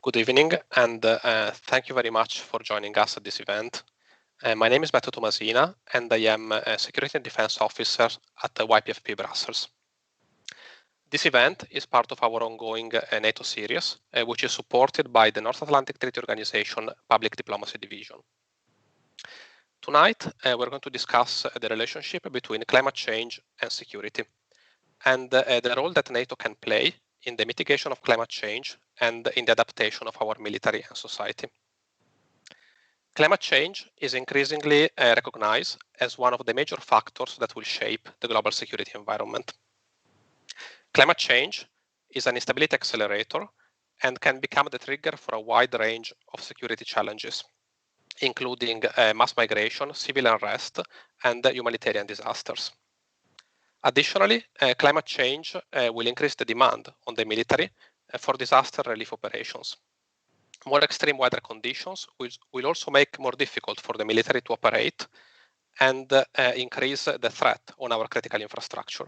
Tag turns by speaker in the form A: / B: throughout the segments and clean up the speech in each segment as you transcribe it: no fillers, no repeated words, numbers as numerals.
A: Good evening, and thank you very much for joining us at this event. My name is Beto Tomasina, and I am a Security and Defense Officer at the YPFP Brussels. This event is part of our ongoing NATO series, which is supported by the North Atlantic Treaty Organization Public Diplomacy Division. Tonight, we're going to discuss the relationship between climate change and security, and the role that NATO can play in the mitigation of climate change and in the adaptation of our military and society. Climate change is increasingly recognized as one of the major factors that will shape the global security environment. Climate change is an instability accelerator and can become the trigger for a wide range of security challenges, including mass migration, civil unrest, and humanitarian disasters. Additionally, climate change will increase the demand on the military for disaster relief operations. More extreme weather conditions will also make more difficult for the military to operate and increase the threat on our critical infrastructure.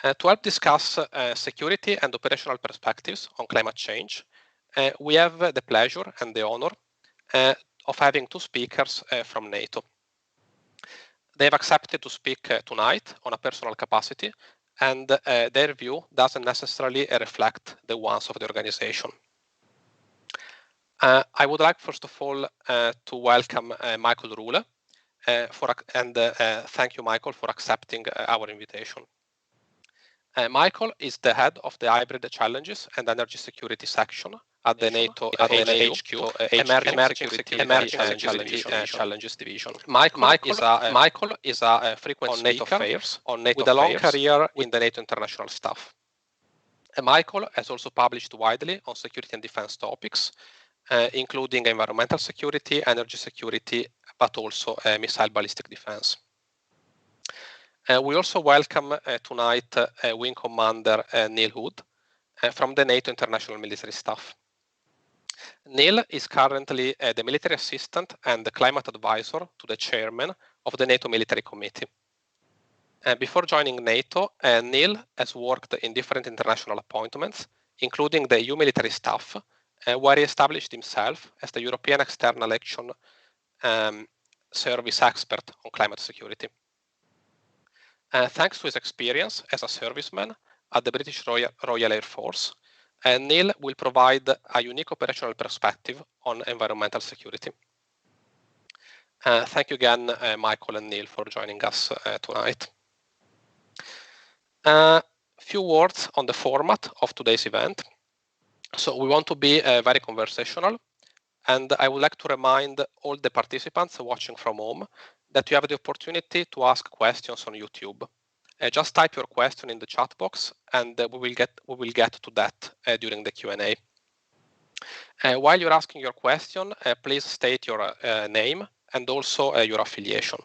A: To help discuss security and operational perspectives on climate change, we have the pleasure and the honor of having two speakers from NATO. They have accepted to speak tonight on a personal capacity, and their view doesn't necessarily reflect the ones of the organization. I would like, first of all, to welcome Michael Rule, and thank you, Michael, for accepting our invitation. Michael is the head of the Hybrid Challenges and Energy Security section at the NATO HQ, Emerging Challenges Division. Michael is a frequent on NATO affairs with a long career in the NATO international staff. Michael has also published widely on security and defense topics, including environmental security, energy security, but also missile ballistic defense. We also welcome tonight Wing Commander Neil Hood from the NATO International Military Staff. Neil is currently the military assistant and the climate advisor to the chairman of the NATO Military Committee. Before joining NATO, Neil has worked in different international appointments, including the EU military staff, where he established himself as the European External Action Service expert on climate security. Thanks to his experience as a serviceman at the British Royal Air Force, Neil will provide a unique operational perspective on environmental security. Thank you again, Michael and Neil, for joining us tonight. Few words on the format of today's event. So we want to be very conversational, and I would like to remind all the participants watching from home that you have the opportunity to ask questions on YouTube. Just type your question in the chat box, and we will get to that during the Q&A. While you're asking your question, please state your name and also your affiliation.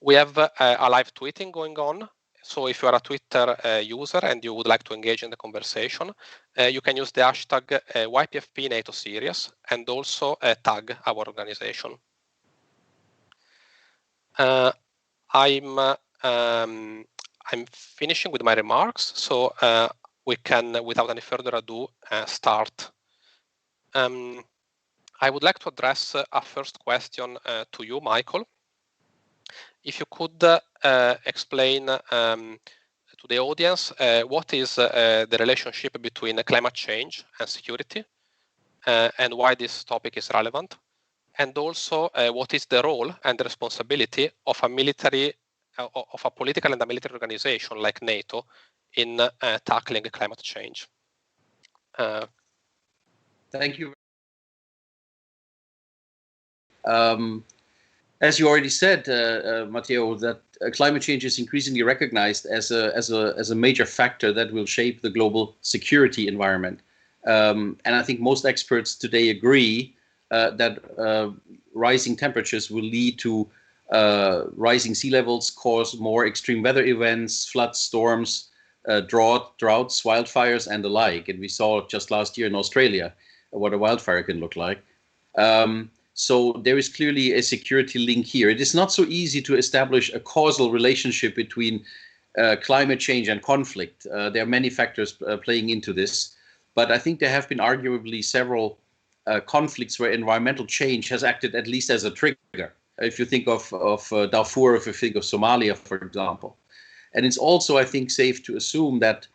A: We have a live tweeting going on. So if you are a Twitter user and you would like to engage in the conversation, you can use the hashtag YPFP NATO series and also tag our organization. I'm finishing with my remarks, so we can, without any further ado, start. I would like to address a first question to you, Michael. If you could explain to the audience what is the relationship between climate change and security, and why this topic is relevant, and also what is the role and the responsibility of a military, of a political and a military organization like NATO in tackling climate change.
B: Thank you. As you already said, Matteo, that climate change is increasingly recognized as a major factor that will shape the global security environment. And I think most experts today agree that rising temperatures will lead to rising sea levels, cause more extreme weather events, floods, storms, droughts, wildfires, and the like. And we saw just last year in Australia what a wildfire can look like. So there is clearly a security link here. It is not so easy to establish a causal relationship between climate change and conflict. There are many factors playing into this. But I think there have been arguably several conflicts where environmental change has acted at least as a trigger. If you think of Darfur, if you think of Somalia, for example. And it's also, I think, safe to assume that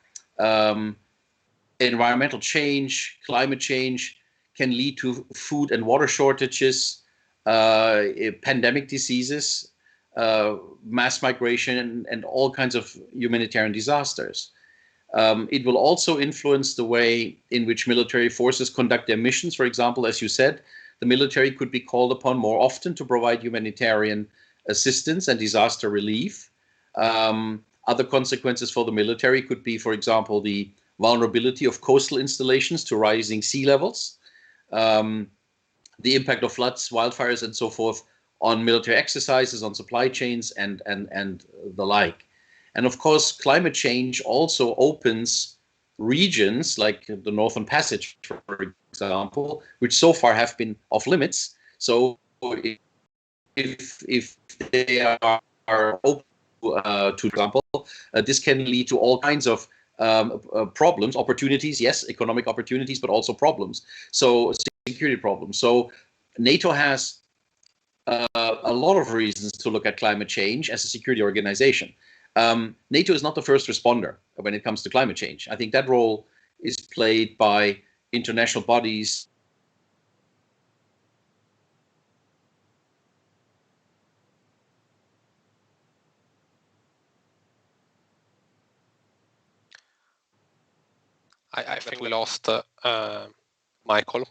B: environmental change, climate change can lead to food and water shortages, pandemic diseases, mass migration, and all kinds of humanitarian disasters. It will also influence the way in which military forces conduct their missions. For example, as you said, the military could be called upon more often to provide humanitarian assistance and disaster relief. Other consequences for the military could be, for example, the vulnerability of coastal installations to rising sea levels, the impact of floods, wildfires, and so forth on military exercises, on supply chains, and the like. And of course, climate change also opens regions like the Northern Passage, for example, which so far have been off limits. So if they are open to example, this can lead to all kinds of problems, opportunities, yes, economic opportunities, but also problems. So security problems. So NATO has a lot of reasons to look at climate change as a security organization. NATO is not the first responder when it comes to climate change. I think that role is played by international bodies.
A: I think we lost Michael.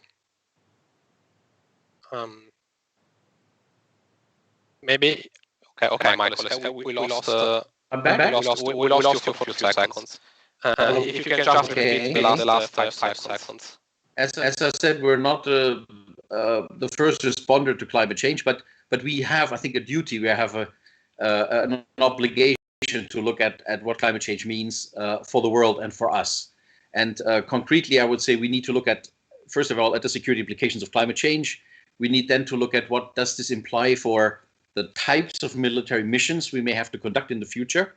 A: Maybe. Okay, Michael. We lost.
B: I'm back.
A: We lost you for a few seconds. If you can just repeat the last 5 seconds.
B: As I said, we're not the first responder to climate change, but we have, I think, a duty. We have an obligation to look at what climate change means for the world and for us. And concretely, I would say we need to look at, first of all, at the security implications of climate change. We need then to look at what does this imply for the types of military missions we may have to conduct in the future.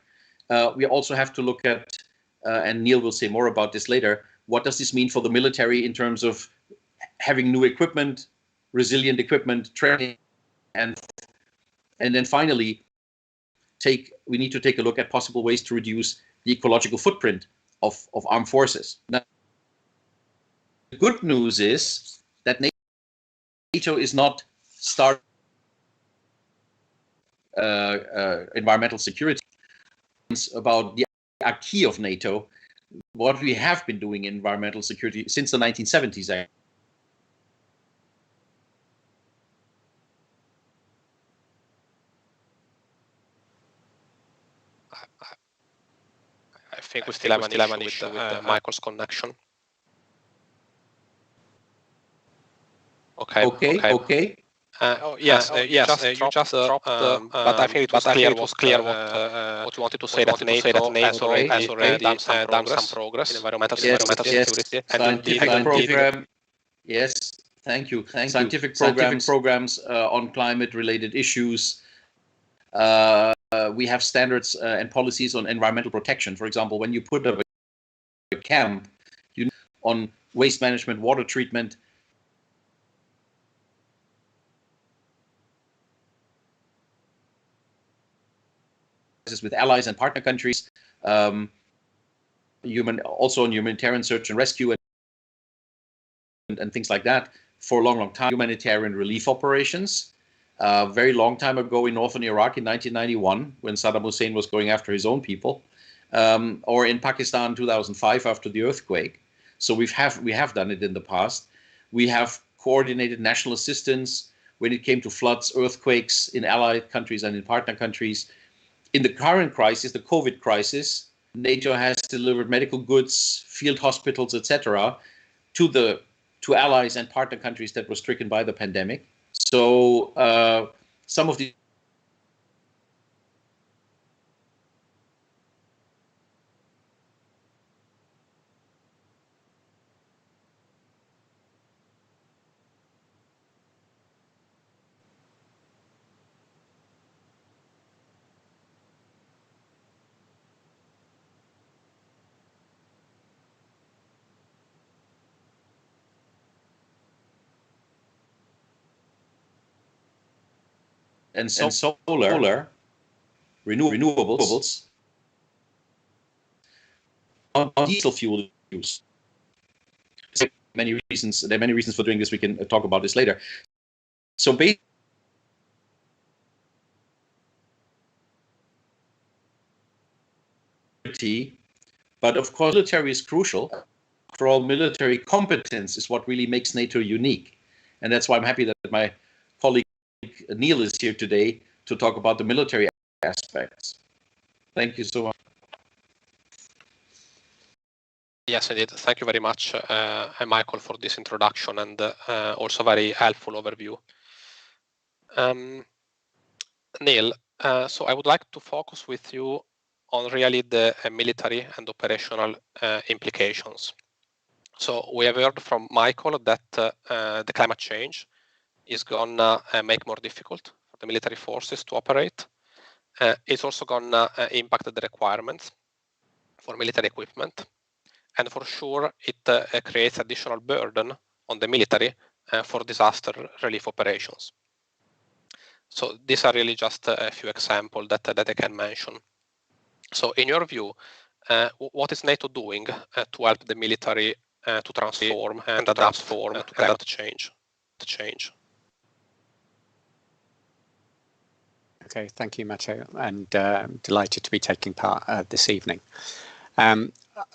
B: We also have to look at, and Neil will say more about this later, what does this mean for the military in terms of having new equipment, resilient equipment, training, and then finally, we need to take a look at possible ways to reduce the ecological footprint of armed forces. Now, the good news is that NATO is not starting environmental security. It's about the acquis of NATO, what we have been doing in environmental security since the 1970s.
A: I think we still have an issue with Michael's connection. Okay. Yes, you just dropped, but I think it was clear what you wanted to say, that NATO has already done some progress in environmental security. And
B: scientific program. Yes, thank you. Scientific programs on climate-related issues. We have standards and policies on environmental protection. For example, when you put up a camp, on waste management, water treatment, with allies and partner countries, also on humanitarian search and rescue and things like that for a long time. Humanitarian relief operations. Very long time ago in northern Iraq in 1991, when Saddam Hussein was going after his own people, or in Pakistan 2005 after the earthquake. So we have done it in the past. We have coordinated national assistance when it came to floods, earthquakes in allied countries and in partner countries. In the current crisis, the COVID crisis, NATO has delivered medical goods, field hospitals, etc., to allies and partner countries that were stricken by the pandemic. So some of the and solar, renewables, on diesel fuel use. There are many reasons for doing this. We can talk about this later. So basically, but of course, military is crucial. After all, military competence is what really makes NATO unique. And that's why I'm happy that my colleague Neil is here today to talk about the military aspects. Thank you so much.
A: Yes, indeed. Thank you very much, Michael, for this introduction and also very helpful overview. Neil, so I would like to focus with you on really the military and operational implications. So we have heard from Michael that the climate change is going to make more difficult for the military forces to operate. It's also going to impact the requirements for military equipment. And for sure, it creates additional burden on the military for disaster relief operations. So these are really just a few examples that I can mention. So in your view, what is NATO doing to help the military to transform and adapt to climate change?
C: Okay, thank you, Matteo, and delighted to be taking part this evening.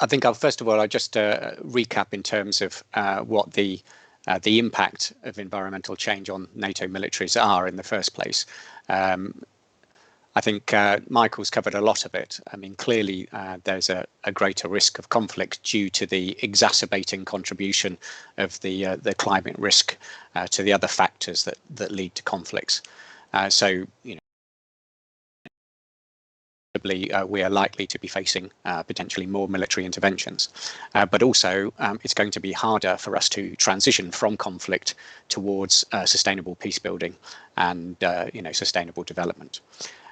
C: I think first of all, I'll just recap in terms of what the impact of environmental change on NATO militaries are in the first place. I think Michael's covered a lot of it. I mean, clearly there's a greater risk of conflict due to the exacerbating contribution of the climate risk to the other factors that lead to conflicts. So, you know, we are likely to be facing potentially more military interventions, but also it's going to be harder for us to transition from conflict towards sustainable peace building and sustainable development.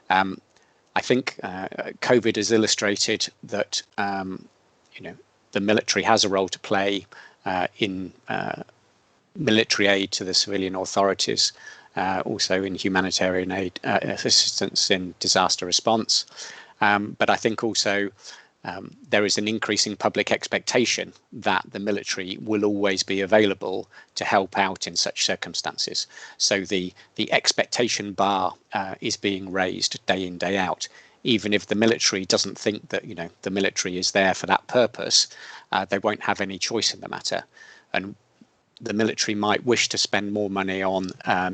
C: I think COVID has illustrated that the military has a role to play in military aid to the civilian authorities, also in humanitarian aid assistance in disaster response. But I think also there is an increasing public expectation that the military will always be available to help out in such circumstances. So the expectation bar is being raised day in, day out. Even if the military doesn't think that the military is there for that purpose, they won't have any choice in the matter. And the military might wish to spend more money on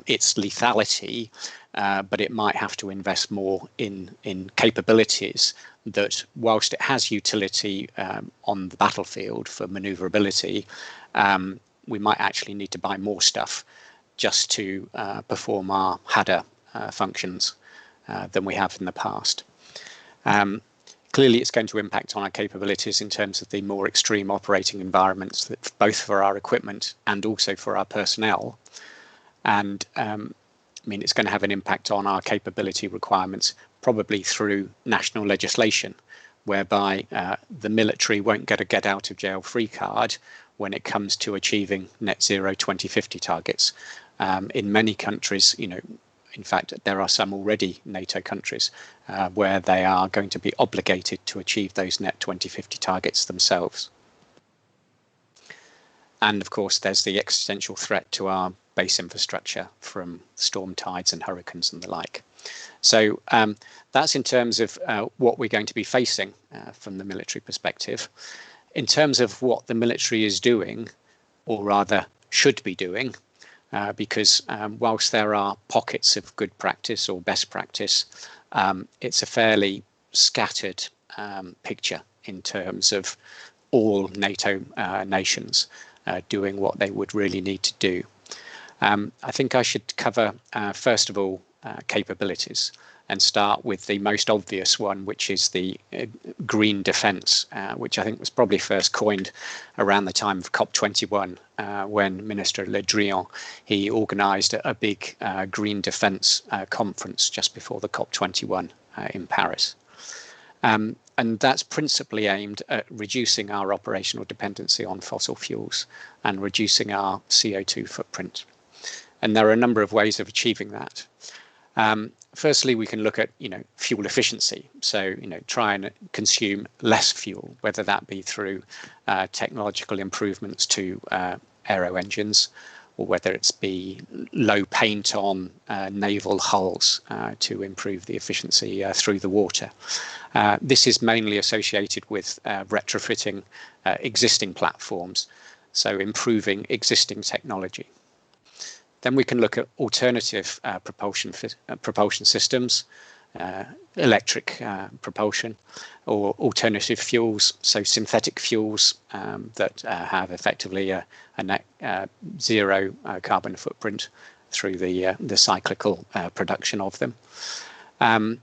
C: its lethality, but it might have to invest more in capabilities that, whilst it has utility on the battlefield for maneuverability, we might actually need to buy more stuff just to perform our HADA functions than we have in the past. Clearly, it's going to impact on our capabilities in terms of the more extreme operating environments, that both for our equipment and also for our personnel. And I mean, it's going to have an impact on our capability requirements, probably through national legislation, whereby the military won't get a get out of jail free card when it comes to achieving net zero 2050 targets. In many countries, in fact, there are some already NATO countries where they are going to be obligated to achieve those net 2050 targets themselves. And of course, there's the existential threat to our base infrastructure from storm tides and hurricanes and the like. So that's in terms of what we're going to be facing from the military perspective. In terms of what the military is doing, or rather should be doing, because whilst there are pockets of good practice or best practice, it's a fairly scattered picture in terms of all NATO nations doing what they would really need to do. I think I should cover, first of all, capabilities, and start with the most obvious one, which is the green defence, which I think was probably first coined around the time of COP21, when Minister Le Drian, he organised a big green defence conference just before the COP21 in Paris. And that's principally aimed at reducing our operational dependency on fossil fuels and reducing our CO2 footprint. And there are a number of ways of achieving that. Firstly, we can look at, fuel efficiency. So, try and consume less fuel, whether that be through technological improvements to aero engines, or whether it's be low paint on naval hulls to improve the efficiency through the water. This is mainly associated with retrofitting existing platforms, so improving existing technology. Then we can look at alternative propulsion systems, electric propulsion, or alternative fuels, so synthetic fuels that have effectively a net zero carbon footprint through the cyclical production of them. And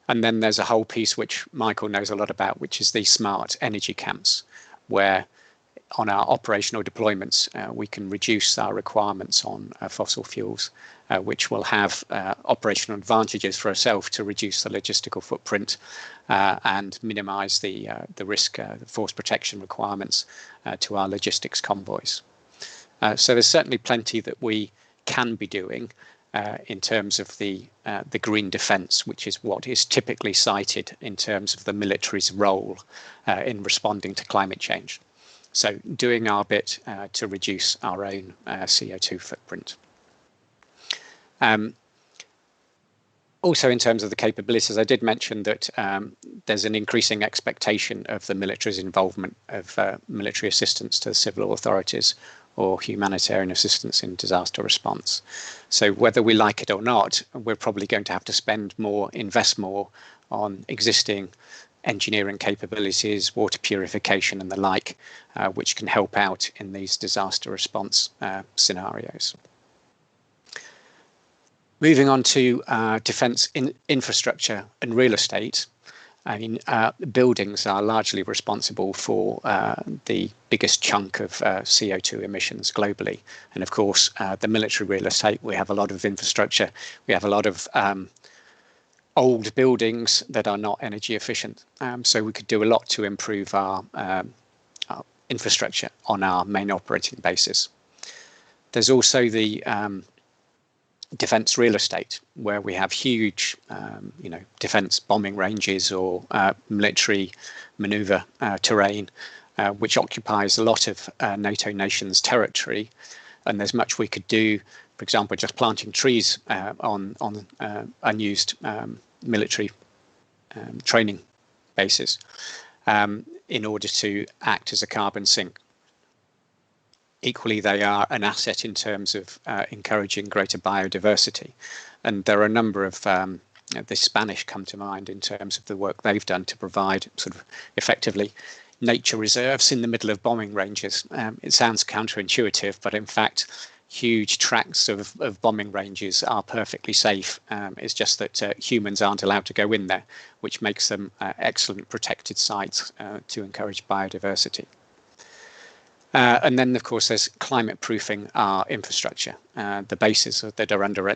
C: then there's a whole piece which Michael knows a lot about, which is the smart energy camps, where on our operational deployments, we can reduce our requirements on fossil fuels, which will have operational advantages for ourselves to reduce the logistical footprint and minimize the risk, the force protection requirements to our logistics convoys. So there's certainly plenty that we can be doing in terms of the green defence, which is what is typically cited in terms of the military's role in responding to climate change. So doing our bit to reduce our own CO2 footprint. Also, in terms of the capabilities, I did mention that there's an increasing expectation of the military's involvement of military assistance to the civil authorities or humanitarian assistance in disaster response. So whether we like it or not, we're probably going to have to spend more, invest more on existing engineering capabilities, water purification and the like, which can help out in these disaster response scenarios. Moving on to defence infrastructure and real estate. I mean, buildings are largely responsible for the biggest chunk of CO2 emissions globally. And of course, the military real estate, we have a lot of infrastructure. We have a lot of old buildings that are not energy efficient. So we could do a lot to improve our infrastructure on our main operating bases. There's also the defence real estate, where we have huge, defence bombing ranges or military manoeuvre terrain, which occupies a lot of NATO nations' territory. And there's much we could do, for example, just planting trees on unused military training bases in order to act as a carbon sink. Equally, they are an asset in terms of encouraging greater biodiversity. And there are a number of, the Spanish come to mind in terms of the work they've done to provide sort of effectively nature reserves in the middle of bombing ranges. It sounds counterintuitive, but in fact, huge tracts of bombing ranges are perfectly safe. It's just that humans aren't allowed to go in there, which makes them excellent protected sites to encourage biodiversity. And then, of course, there's climate proofing our infrastructure, the bases that are under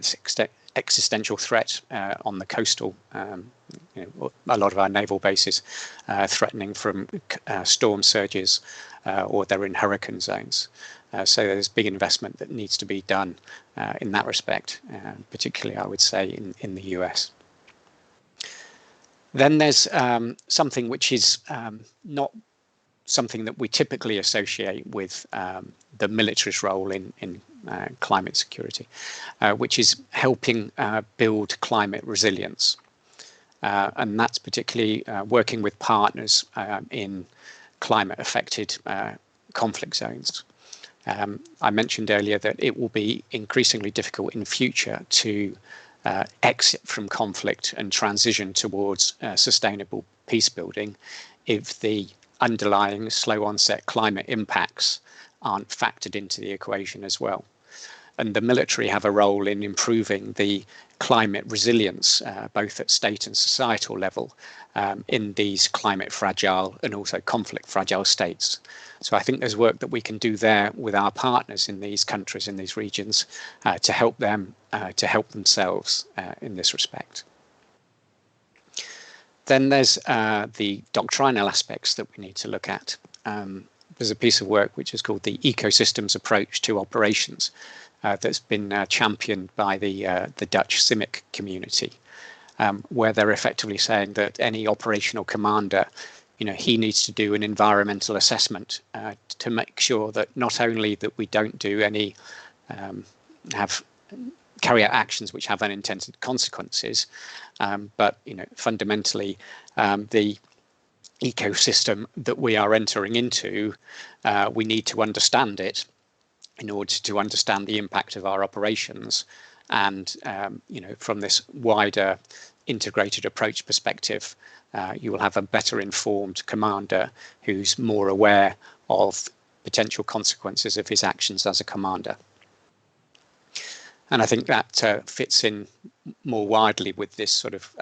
C: existential threat on the coastal, a lot of our naval bases threatening from storm surges or they're in hurricane zones. So there's big investment that needs to be done in that respect, particularly, I would say, in the US. Then there's something which is not something that we typically associate with the military's role in climate security, which is helping build climate resilience. And that's particularly working with partners in climate-affected conflict zones. I mentioned earlier that it will be increasingly difficult in future to exit from conflict and transition towards sustainable peace building if the underlying slow onset climate impacts aren't factored into the equation as well. And the military have a role in improving the climate resilience, both at state and societal level, in these climate fragile and also conflict fragile states. So I think there's work that we can do there with our partners in these countries, in these regions, to help them, to help themselves in this respect. Then there's the doctrinal aspects that we need to look at. There's a piece of work which is called the ecosystems approach to operations, that's been championed by the Dutch CIMIC community, where they're effectively saying that any operational commander, he needs to do an environmental assessment to make sure that not only that we don't do any carry out actions which have unintended consequences, but fundamentally the ecosystem that we are entering into, we need to understand it in order to understand the impact of our operations. And from this wider integrated approach perspective, you will have a better informed commander who's more aware of potential consequences of his actions as a commander. And I think that fits in more widely with this sort of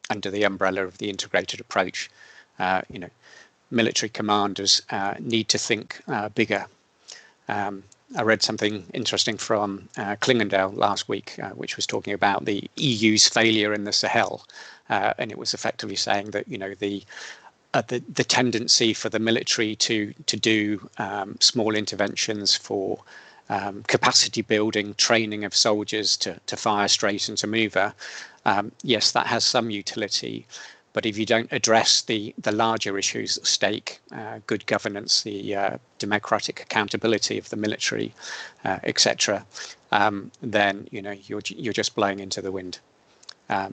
C: under the umbrella of the integrated approach. Military commanders need to think bigger. I read something interesting from Klingendale last week, which was talking about the EU's failure in the Sahel, and it was effectively saying that the tendency for the military to do small interventions for capacity building, training of soldiers to fire straight and to maneuver, yes, that has some utility. But if you don't address the larger issues at stake, good governance, the democratic accountability of the military, etc., then you're just blowing into the wind.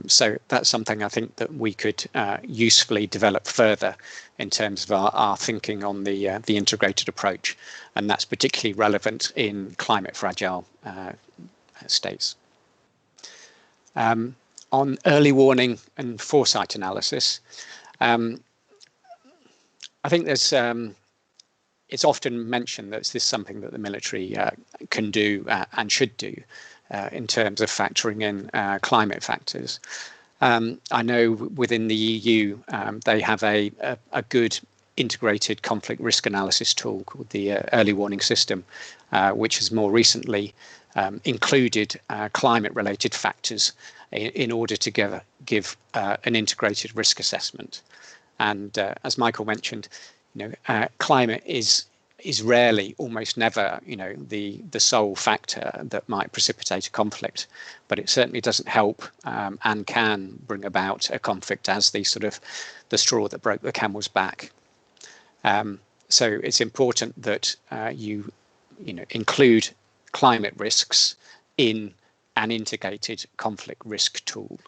C: So that's something I think that we could usefully develop further in terms of our thinking on the integrated approach, and that's particularly relevant in climate fragile states. On early warning and foresight analysis, I think there's it's often mentioned that this is something that the military can do and should do in terms of factoring in climate factors. I know within the EU they have a good integrated conflict risk analysis tool called the early warning system, which has more recently included climate-related factors in order to give an integrated risk assessment. And as Michael mentioned, climate is rarely, almost never, the sole factor that might precipitate a conflict, but it certainly doesn't help and can bring about a conflict as the straw that broke the camel's back. So it's important that you include climate risks in an integrated conflict risk tool.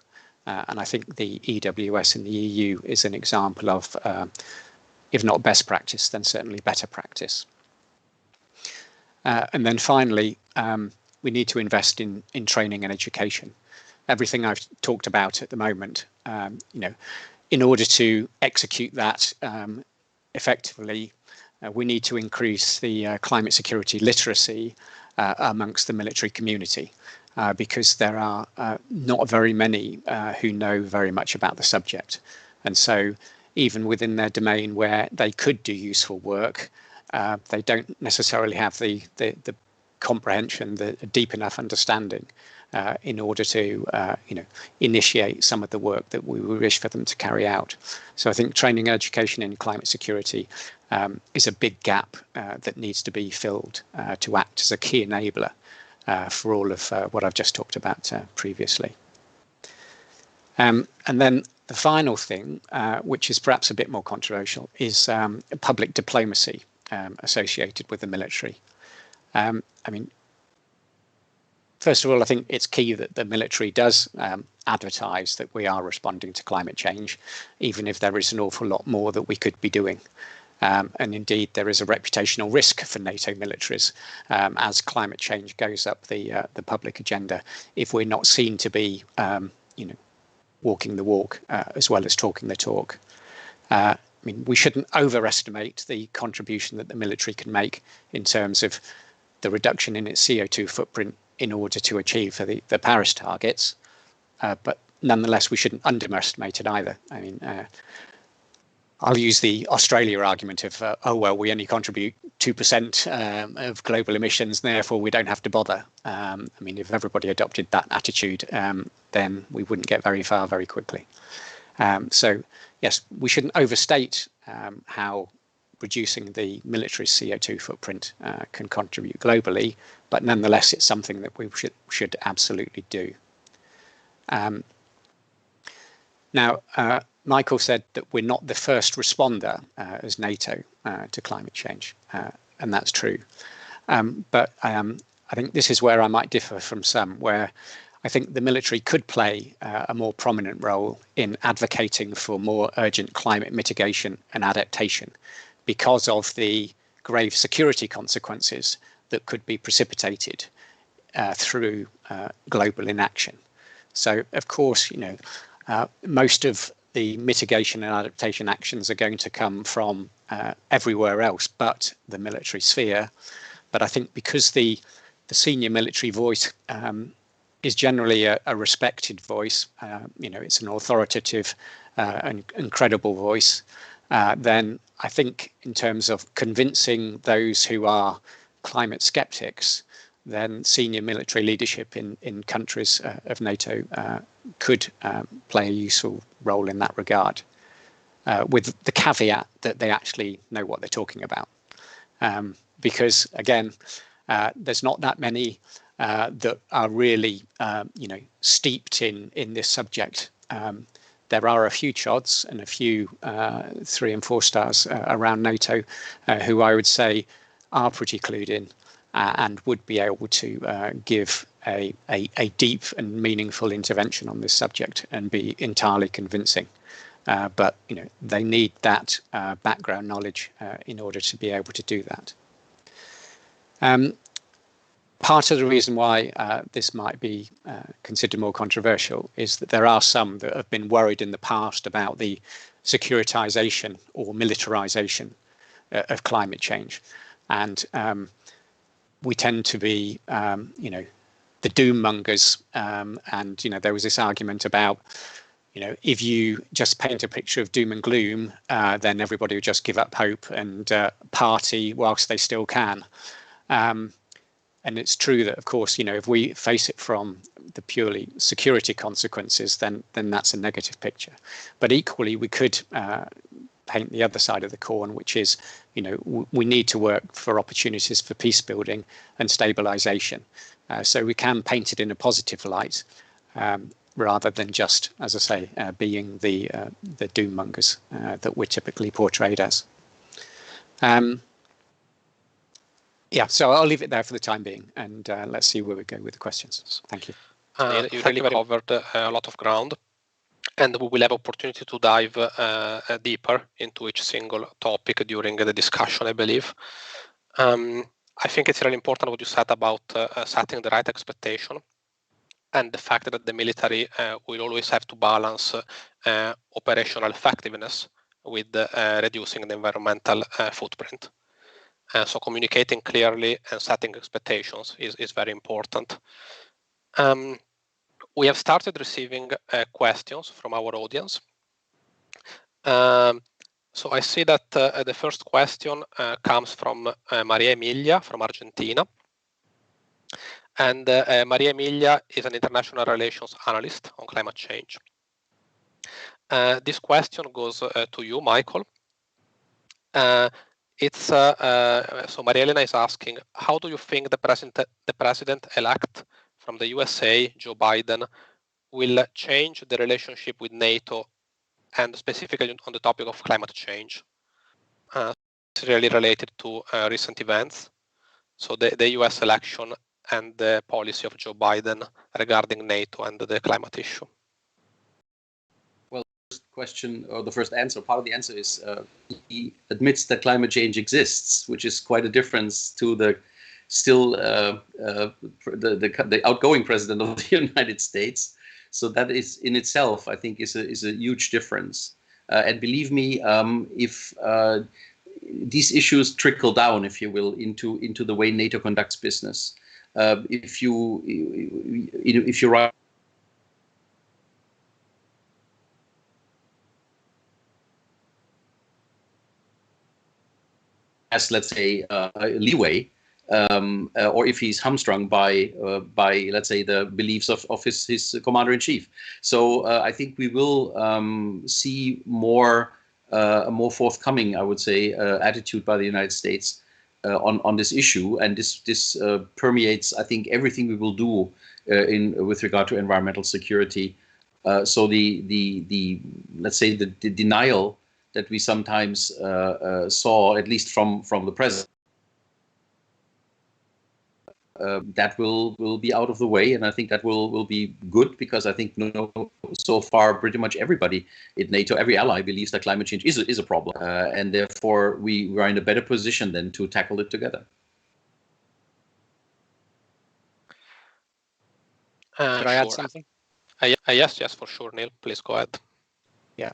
C: And I think the EWS in the EU is an example of, if not best practice, then certainly better practice. And then finally, we need to invest in training and education. Everything I've talked about at the moment, in order to execute that effectively, we need to increase the climate security literacy amongst the military community. Because there are not very many who know very much about the subject. And so even within their domain where they could do useful work, they don't necessarily have the comprehension, the deep enough understanding in order to initiate some of the work that we wish for them to carry out. So I think training and education in climate security is a big gap that needs to be filled to act as a key enabler for all of what I've just talked about previously. And then the final thing, which is perhaps a bit more controversial, is public diplomacy associated with the military. I mean, first of all, I think it's key that the military does advertise that we are responding to climate change, even if there is an awful lot more that we could be doing. And indeed, there is a reputational risk for NATO militaries as climate change goes up the public agenda if we're not seen to be, walking the walk as well as talking the talk. I mean, we shouldn't overestimate the contribution that the military can make in terms of the reduction in its CO2 footprint in order to achieve the Paris targets, but nonetheless, we shouldn't underestimate it either. I mean, I'll use the Australia argument of, we only contribute 2% of global emissions, and therefore we don't have to bother. I mean, if everybody adopted that attitude, then we wouldn't get very far very quickly. So, yes, we shouldn't overstate how reducing the military's CO2 footprint can contribute globally, but nonetheless, it's something that we should absolutely do. Now, Michael said that we're not the first responder as NATO to climate change, and that's true. But I think this is where I might differ from some, where I think the military could play a more prominent role in advocating for more urgent climate mitigation and adaptation because of the grave security consequences that could be precipitated through global inaction. So, of course, most of the mitigation and adaptation actions are going to come from everywhere else but the military sphere. But I think because the senior military voice is generally a respected voice, it's an authoritative and credible voice, then I think in terms of convincing those who are climate skeptics, then senior military leadership in countries of NATO could play a useful role in that regard, with the caveat that they actually know what they're talking about. Because, again, there's not that many that are really, steeped in this subject. There are a few chods and a few 3 and 4 stars around NATO who I would say are pretty clued in and would be able to give a deep and meaningful intervention on this subject and be entirely convincing. But they need that background knowledge in order to be able to do that. Part of the reason why this might be considered more controversial is that there are some that have been worried in the past about the securitization or militarization of climate change. And we tend to be, the doom mongers. And, there was this argument about, if you just paint a picture of doom and gloom, then everybody will just give up hope and party whilst they still can. And it's true that, of course, if we face it from the purely security consequences, then that's a negative picture. But equally, we could paint the other side of the coin, which is, we need to work for opportunities for peace building and stabilization. So we can paint it in a positive light, rather than just, as I say, being the doom mongers that we're typically portrayed as. Yeah, so I'll leave it there for the time being, and let's see where we go with the questions. Thank you.
A: You really covered a lot of ground, and we will have opportunity to dive deeper into each single topic during the discussion, I believe. I think it's really important what you said about setting the right expectation, and the fact that the military will always have to balance operational effectiveness with reducing the environmental footprint. So communicating clearly and setting expectations is very important. We have started receiving questions from our audience. So I see that the first question comes from Maria Emilia from Argentina. And Maria Emilia is an international relations analyst on climate change. This question goes to you, Michael. So Maria Elena is asking, how do you think the president-elect from the USA, Joe Biden, will change the relationship with NATO, and specifically on the topic of climate change? It's really related to recent events. So the US election and the policy of Joe Biden regarding NATO and the climate issue.
B: Well, the first question, or the first answer, part of the answer is he admits that climate change exists, which is quite a difference to the still the outgoing president of the United States. So that is in itself, I think, is a huge difference. And believe me, if these issues trickle down, if you will, into the way NATO conducts business, if you write as, let's say, leeway, or if he's hamstrung by let's say the beliefs of his commander in chief. So I think we will see more a more forthcoming, I would say, attitude by the United States on this issue, and this permeates, I think, everything we will do with regard to environmental security. So the let's say the denial that we sometimes saw, at least from the president, that will be out of the way, and I think that will be good, because I think so far pretty much everybody in NATO, every ally, believes that climate change is a problem, and therefore we are in a better position then to tackle it together.
C: Could I add something?
A: Yes, for sure, Neil. Please go ahead.
C: Yeah.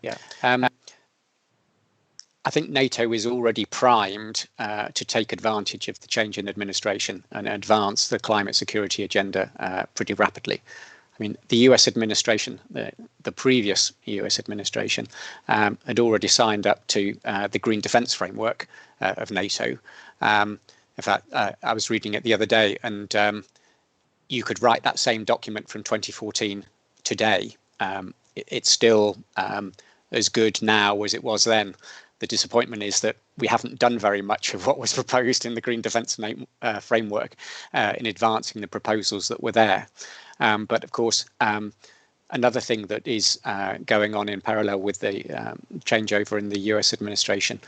C: I think NATO is already primed to take advantage of the change in administration and advance the climate security agenda pretty rapidly. I mean, the US administration, the previous US administration, had already signed up to the Green Defence Framework of NATO. In fact, I was reading it the other day, and you could write that same document from 2014 today. It's still as good now as it was then. The disappointment is that we haven't done very much of what was proposed in the Green Defence Framework in advancing the proposals that were there. But of course, another thing that is going on in parallel with the changeover in the US administration,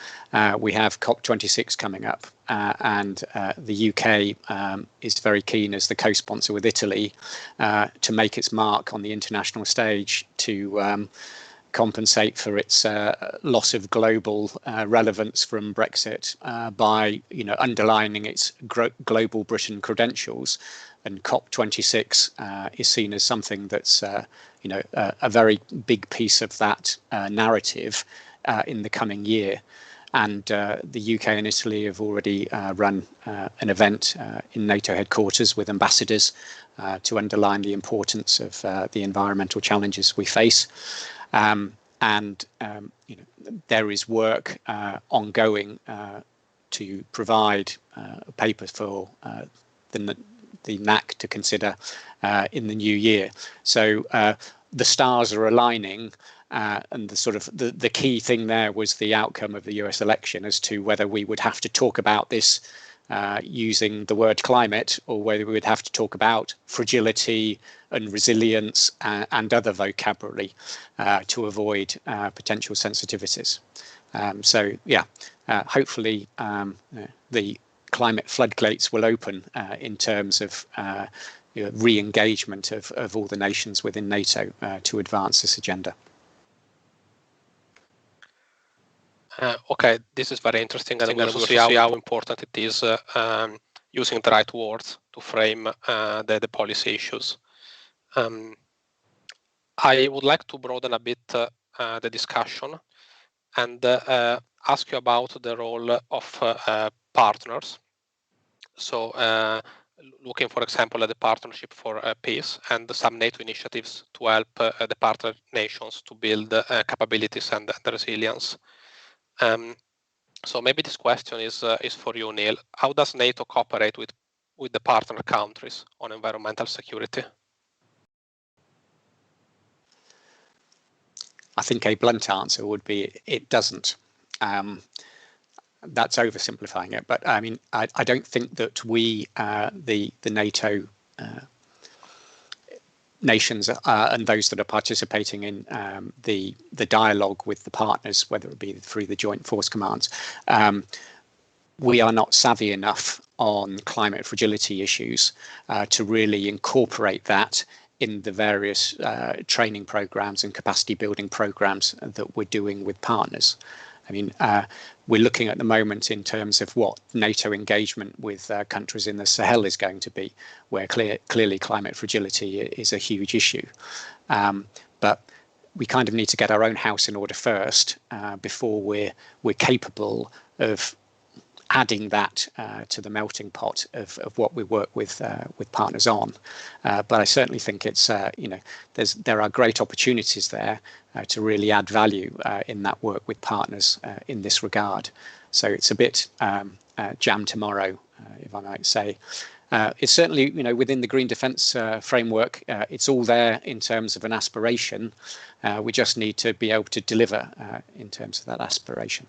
C: we have COP26 coming up, and the UK is very keen, as the co-sponsor with Italy, to make its mark on the international stage to compensate for its loss of global relevance from Brexit by, underlining its global Britain credentials. And COP26 is seen as something that's, a very big piece of that narrative in the coming year. And the UK and Italy have already run an event in NATO headquarters with ambassadors to underline the importance of the environmental challenges we face. There is work ongoing to provide a paper for the NAC to consider in the new year. So the stars are aligning, and the key thing there was the outcome of the US election as to whether we would have to talk about this using the word climate, or whether we would have to talk about fragility and resilience and other vocabulary to avoid potential sensitivities. Hopefully the climate floodgates will open in terms of re-engagement of all the nations within NATO to advance this agenda.
A: Okay, this is very interesting, and we'll see how important it is using the right words to frame the policy issues. I would like to broaden a bit the discussion and ask you about the role of partners. So looking, for example, at the Partnership for Peace and some NATO initiatives to help the partner nations to build capabilities and resilience. So maybe this question is for you, Neil. How does NATO cooperate with the partner countries on environmental security?
C: I think a blunt answer would be it doesn't. That's oversimplifying it, but I mean, I don't think that we, the NATO nations and those that are participating in the dialogue with the partners, whether it be through the Joint Force Commands, we are not savvy enough on climate fragility issues to really incorporate that in the various training programs and capacity building programs that we're doing with partners. I mean, we're looking at the moment in terms of what NATO engagement with countries in the Sahel is going to be, where clearly climate fragility is a huge issue. But we kind of need to get our own house in order first before we're capable of adding that to the melting pot of what we work with partners on. But I certainly think it's there are great opportunities there to really add value in that work with partners in this regard. So it's a bit jam tomorrow, if I might say. It's certainly, within the green defence framework, it's all there in terms of an aspiration. We just need to be able to deliver in terms of that aspiration.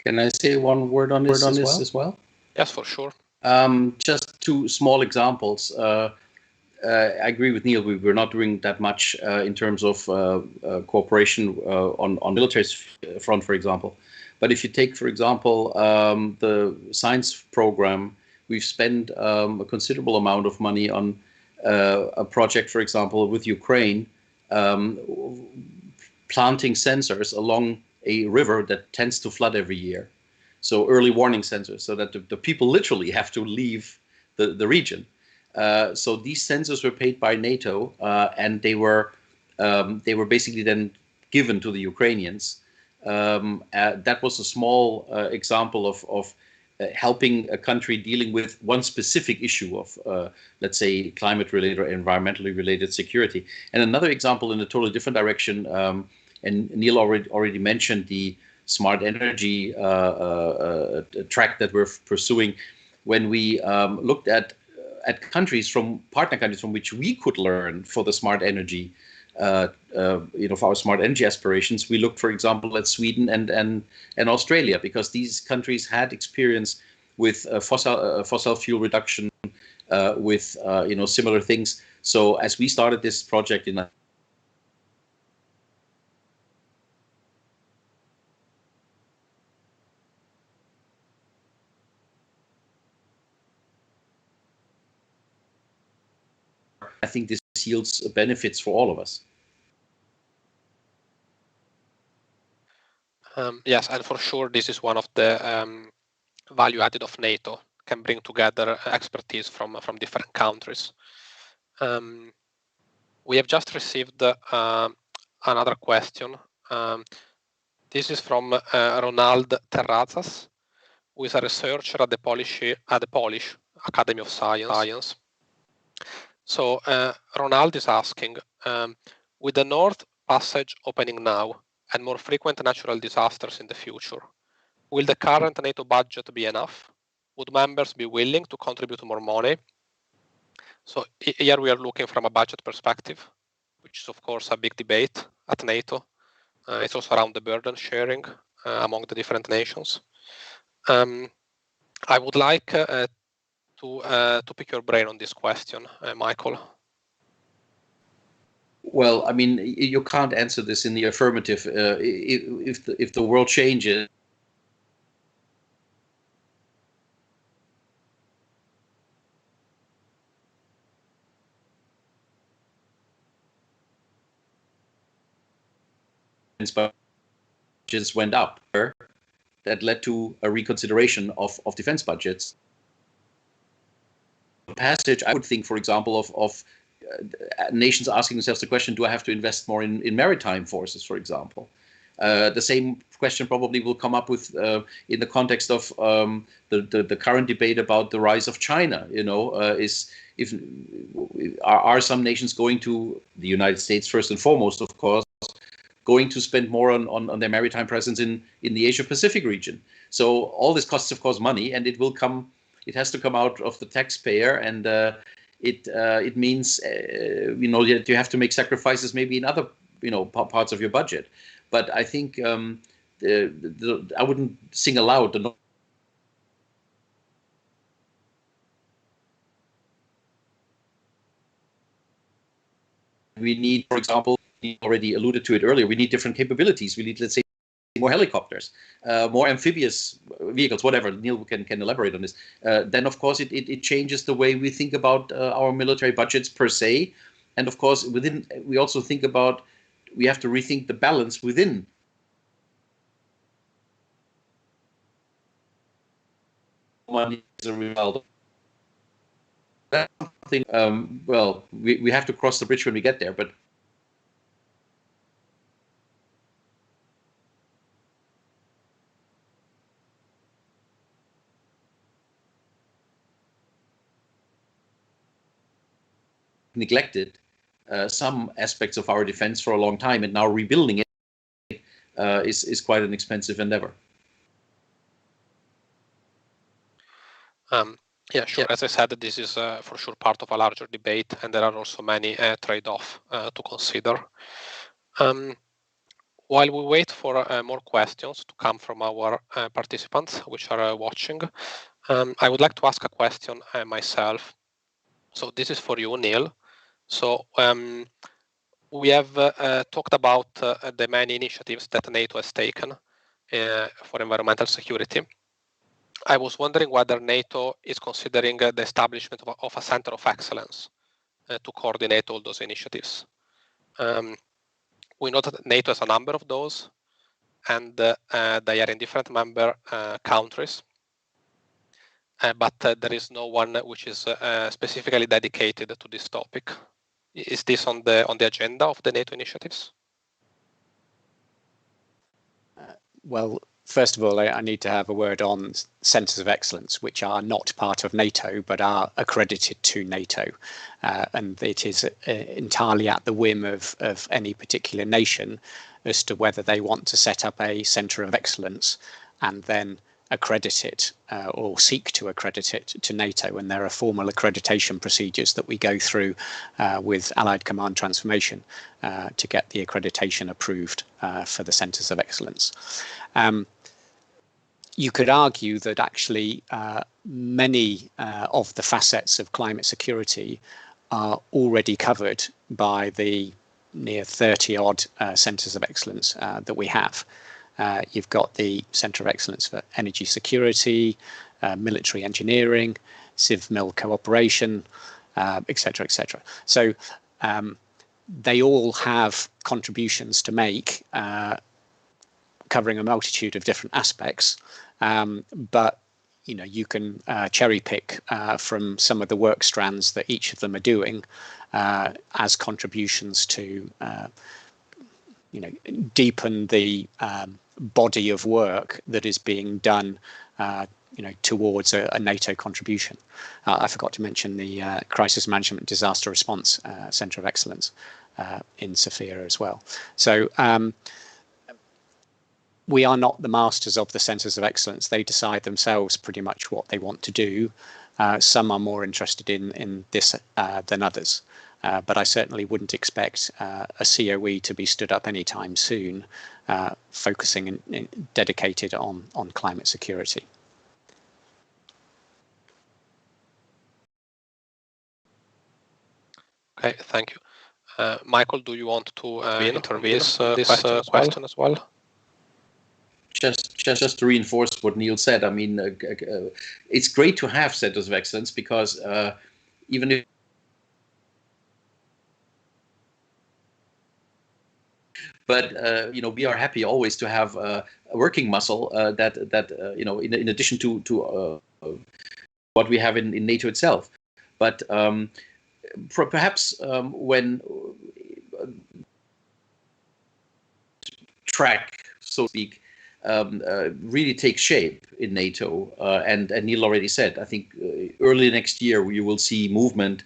B: Can I say one word on this as well?
A: Yes, for sure.
B: Just two small examples. I agree with Neil. We're not doing that much in terms of cooperation on military front, for example. But if you take, for example, the science program, we've spent a considerable amount of money on a project, for example, with Ukraine, planting sensors along a river that tends to flood every year. So early warning sensors, so that the people literally have to leave the region. So these sensors were paid by NATO, and they were basically then given to the Ukrainians. That was a small example of helping a country dealing with one specific issue of, let's say, climate-related or environmentally related security. And another example in a totally different direction, and Neil already mentioned the smart energy track that we're pursuing. When we looked at countries partner countries from which we could learn for the smart energy, for our smart energy aspirations, we looked, for example, at Sweden and Australia, because these countries had experience with fossil fuel reduction, with similar things. So as we started this project in I think this yields benefits for all of us.
A: Yes, and for sure, this is one of the value added of NATO, can bring together expertise from different countries. We have just received another question. This is from Ronald Terrazas, who is a researcher at the Polish Academy of Science. So Ronald is asking, with the North Passage opening now and more frequent natural disasters in the future, will the current NATO budget be enough? Would members be willing to contribute more money? So here we are looking from a budget perspective, which is of course a big debate at NATO. It's also around the burden sharing among the different nations. I would like to pick your brain on this question, Michael.
B: Well, I mean, you can't answer this in the affirmative. If the world changes, budgets went up, that led to a reconsideration of defense budgets. Passage, I would think, for example, of nations asking themselves the question, do I have to invest more in maritime forces, for example? The same question probably will come up with in the context of the current debate about the rise of China. Are some nations going to, the United States first and foremost, of course, going to spend more on their maritime presence in the Asia-Pacific region? So all this costs, of course, money, and it has to come out of the taxpayer, and it means you have to make sacrifices maybe in other parts of your budget. But I think I wouldn't single out the. We need, for example, you already alluded to it earlier, we need different capabilities. We need, let's say, more helicopters, more amphibious vehicles, whatever. Neil can elaborate on this. Then, of course, it changes the way we think about our military budgets per se. And, of course, we also think about, we have to rethink the balance within. Money is a result. That's something, well, we have to cross the bridge when we get there, but neglected some aspects of our defense for a long time, and now rebuilding it is quite an expensive endeavor.
A: Yeah, sure. As I said, this is for sure part of a larger debate, and there are also many trade-offs to consider. While we wait for more questions to come from our participants, which are watching, I would like to ask a question myself. So this is for you, Neil. So we have talked about the many initiatives that NATO has taken for environmental security. I was wondering whether NATO is considering the establishment of a center of excellence to coordinate all those initiatives. We know that NATO has a number of those, and they are in different member countries, but there is no one which is specifically dedicated to this topic. Is this on the agenda of the NATO initiatives?
C: Well, first of all, I need to have a word on centres of excellence, which are not part of NATO, but are accredited to NATO. And it is entirely at the whim of any particular nation as to whether they want to set up a centre of excellence and then accredit it or seek to accredit it to NATO. And there are formal accreditation procedures that we go through with Allied Command Transformation to get the accreditation approved for the centres of excellence. You could argue that actually many of the facets of climate security are already covered by the near 30 odd centres of excellence that we have. You've got the Centre of Excellence for Energy Security, Military Engineering, Civ-Mil Cooperation, etc., etc. So they all have contributions to make, covering a multitude of different aspects, but you can cherry pick from some of the work strands that each of them are doing as contributions to deepen the body of work that is being done towards a NATO contribution. I forgot to mention the Crisis Management Disaster Response Centre of Excellence in Sofia as well. So we are not the masters of the centres of excellence. They decide themselves pretty much what they want to do. Some are more interested in this than others. But I certainly wouldn't expect a COE to be stood up anytime soon, focusing and dedicated on climate security.
A: Okay, thank you. Michael, do you want to intervene this question as well?
B: Just to reinforce what Neil said, I mean, it's great to have centers of excellence because even if we are happy always to have a working muscle that in addition to what we have in NATO itself. But perhaps when track, so to speak, really takes shape in NATO, and Neil already said, I think early next year we will see movement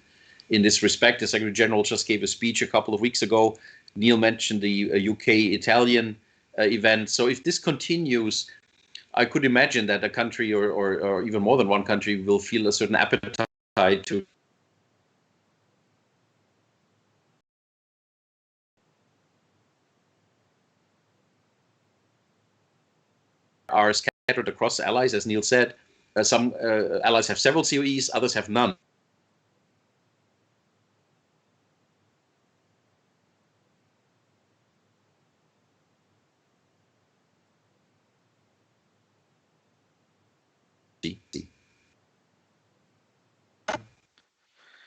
B: in this respect. The Secretary General just gave a speech a couple of weeks ago. Neil mentioned the UK-Italian event. So if this continues, I could imagine that a country or even more than one country will feel a certain appetite to are scattered across allies, as Neil said. Some allies have several COEs, others have none.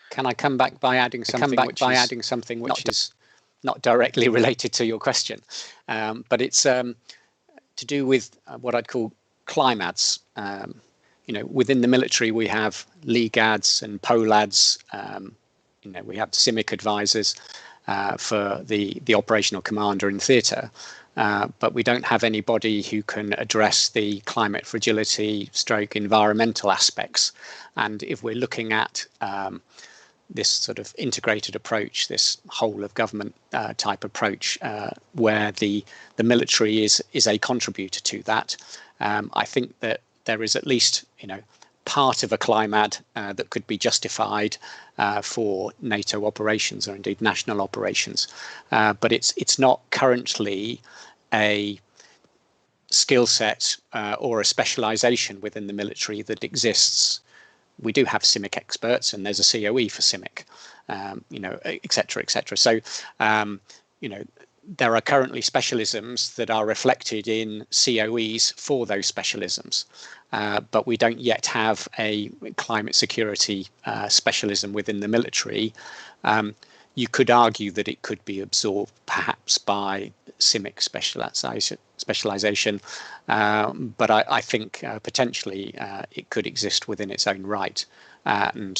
C: Can I come back by adding something which is not directly related to your question, but it's to do with what I'd call climads. Within the military we have LEGADs and POLADs. We have CIMIC advisors for the operational commander in theatre. But we don't have anybody who can address the climate fragility / environmental aspects. And if we're looking at this sort of integrated approach, this whole of government type approach, where the military is a contributor to that, I think that there is at least part of a climate that could be justified for NATO operations or indeed national operations. But it's not currently a skill set or a specialization within the military that exists. We do have CIMIC experts, and there's a COE for CIMIC, et cetera, et cetera. So, there are currently specialisms that are reflected in COEs for those specialisms, but we don't yet have a climate security specialism within the military. You could argue that it could be absorbed perhaps by CIMIC specialization, but I think potentially it could exist within its own right. And,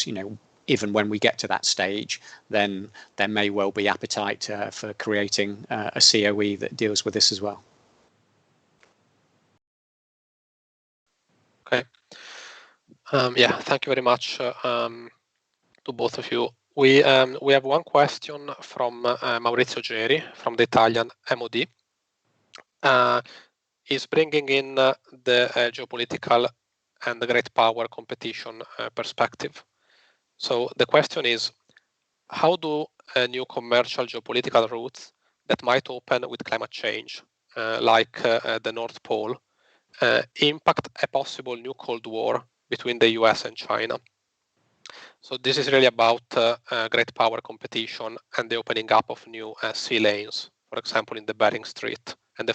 C: even when we get to that stage, then there may well be appetite for creating a COE that deals with this as well.
A: Okay. Yeah, thank you very much to both of you. We have one question from Maurizio Geri from the Italian MOD. He's bringing in the geopolitical and the great power competition perspective. So the question is, how do new commercial geopolitical routes that might open with climate change, like the North Pole, impact a possible new Cold War between the US and China? So this is really about great power competition and the opening up of new sea lanes, for example, in the Bering Strait, and the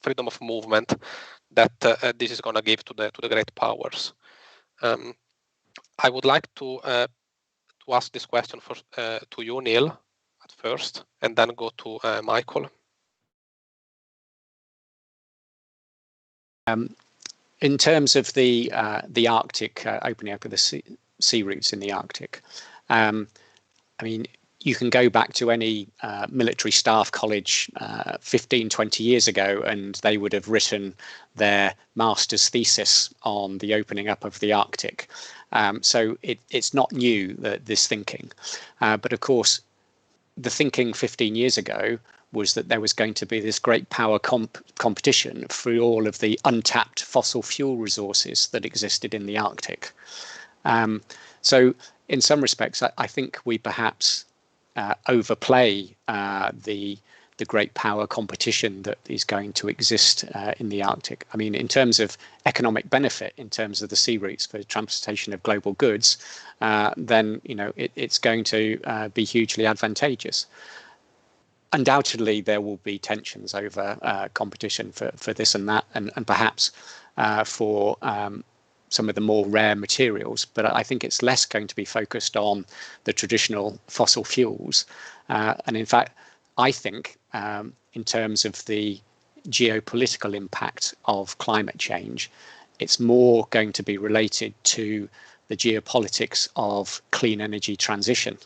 A: freedom of movement that this is going to give to the great powers. I would like to ask this question to you, Neil, at first, and then go to Michael.
C: In terms of the Arctic, opening up of the sea routes in the Arctic, I mean, you can go back to any military staff college 15, 20 years ago, and they would have written their master's thesis on the opening up of the Arctic. So it's not new, this thinking. But of course, the thinking 15 years ago was that there was going to be this great power competition for all of the untapped fossil fuel resources that existed in the Arctic. So in some respects, I think we perhaps overplay the great power competition that is going to exist in the Arctic. I mean, in terms of economic benefit, in terms of the sea routes for transportation of global goods, then it's going to be hugely advantageous. Undoubtedly, there will be tensions over competition for this and that, and perhaps for some of the more rare materials, but I think it's less going to be focused on the traditional fossil fuels. And in fact, I think in terms of the geopolitical impact of climate change, it's more going to be related to the geopolitics of clean energy transition.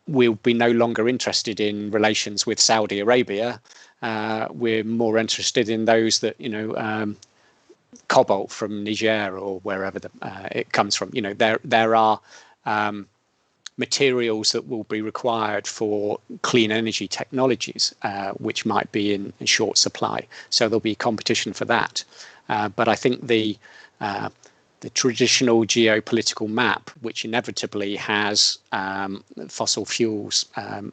C: We'll be no longer interested in relations with Saudi Arabia. We're more interested in those that, cobalt from Niger or wherever it comes from. There are materials that will be required for clean energy technologies, which might be in short supply. So there'll be competition for that. But I think the traditional geopolitical map, which inevitably has fossil fuels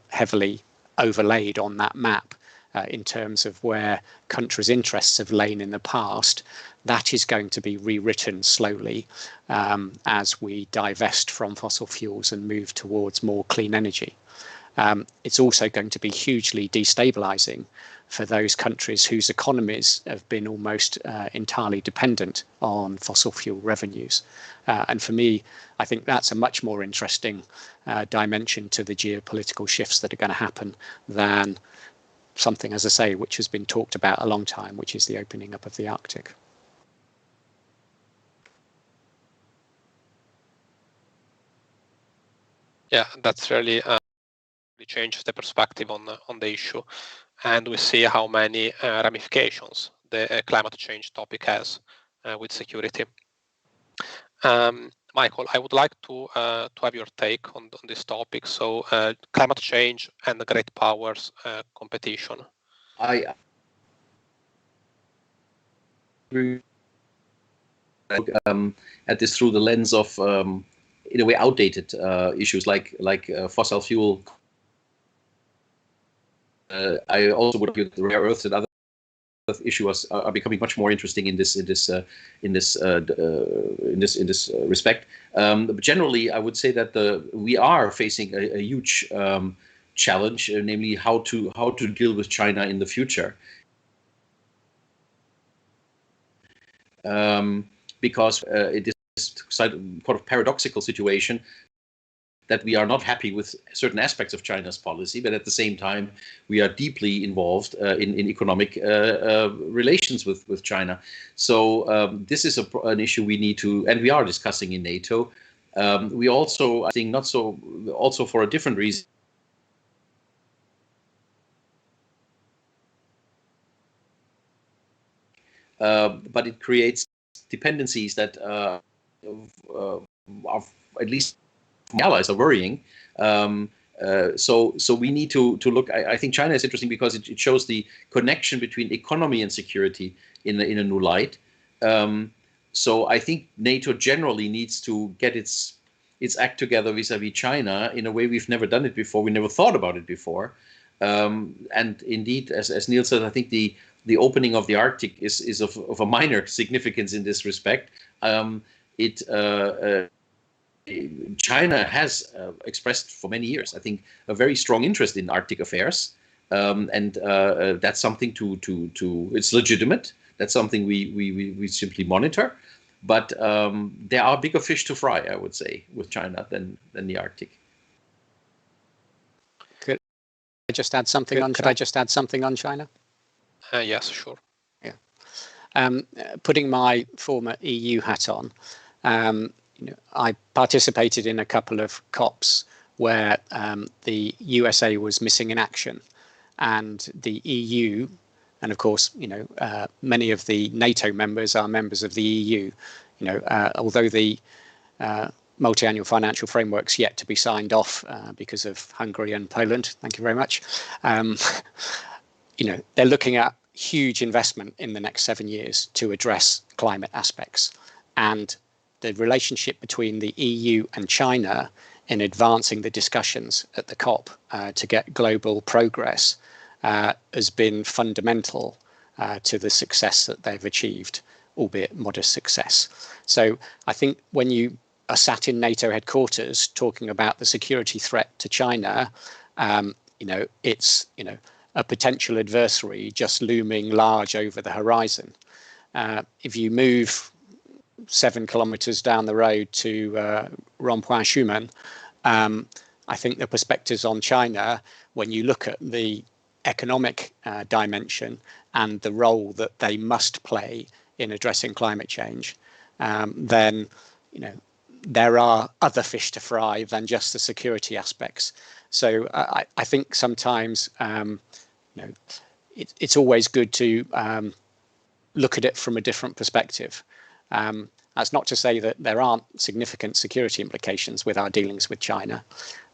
C: heavily overlaid on that map in terms of where countries' interests have lain in the past, that is going to be rewritten slowly as we divest from fossil fuels and move towards more clean energy. It's also going to be hugely destabilizing for those countries whose economies have been almost entirely dependent on fossil fuel revenues. And for me, I think that's a much more interesting dimension to the geopolitical shifts that are going to happen than something, as I say, which has been talked about a long time, which is the opening up of the Arctic.
A: Yeah, that's really changes the perspective on the issue, and we see how many ramifications the climate change topic has with security. Michael, I would like to have your take on this topic. So, climate change and the great powers competition.
B: I agree at this through the lens of, in a way, outdated issues like fossil fuel. I also would argue that the rare earths and other issues are becoming much more interesting in this respect. But generally, I would say that we are facing a huge challenge, namely how to deal with China in the future. Because it is quite a paradoxical situation that we are not happy with certain aspects of China's policy, but at the same time, we are deeply involved in economic relations with China. So this is an issue we need to, and we are discussing in NATO. We also, I think, also for a different reason. But it creates dependencies that are at least allies are worrying. So we need to look. I think China is interesting because it shows the connection between economy and security in a new light. So I think NATO generally needs to get its act together vis-a-vis China in a way we've never done it before. We never thought about it before. And indeed, as Neil said, I think the opening of the Arctic is of a minor significance in this respect. China has expressed for many years, I think, a very strong interest in Arctic affairs, and that's something it's legitimate. That's something we simply monitor. But there are bigger fish to fry, I would say, with China than the Arctic.
C: Could I just add something on? Could I just add something on China?
A: Yes, sure.
C: Yeah. Putting my former EU hat on. I participated in a couple of COPs where the USA was missing in action, and the EU, and of course, many of the NATO members are members of the EU. Although the multi-annual financial framework's yet to be signed off because of Hungary and Poland. Thank you very much. They're looking at huge investment in the next 7 years to address climate aspects, and the relationship between the EU and China in advancing the discussions at the COP to get global progress has been fundamental to the success that they've achieved, albeit modest success. So I think when you are sat in NATO headquarters talking about the security threat to China, it's a potential adversary just looming large over the horizon. If you move 7 kilometers down the road to Rond-Point Schuman, I think the perspectives on China, when you look at the economic dimension and the role that they must play in addressing climate change, then there are other fish to fry than just the security aspects. So I think sometimes it's always good to look at it from a different perspective. That's not to say that there aren't significant security implications with our dealings with China,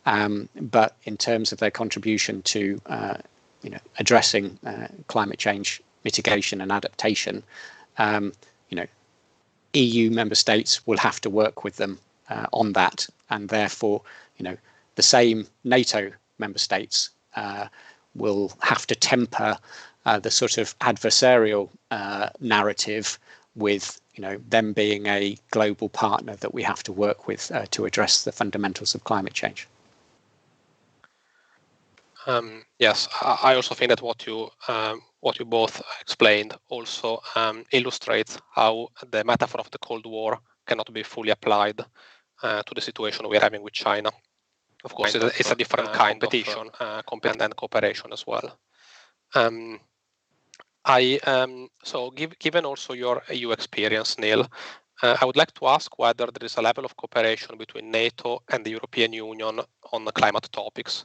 C: but in terms of their contribution to addressing climate change mitigation and adaptation, EU member states will have to work with them on that, and therefore, the same NATO member states will have to temper the sort of adversarial narrative with them being a global partner that we have to work with to address the fundamentals of climate change.
A: Yes, I also think that what you both explained also illustrates how the metaphor of the Cold War cannot be fully applied to the situation we're having with China. Of course, it's a different kind of competition and cooperation as well. So given also your EU experience, Neil, I would like to ask whether there is a level of cooperation between NATO and the European Union on the climate topics.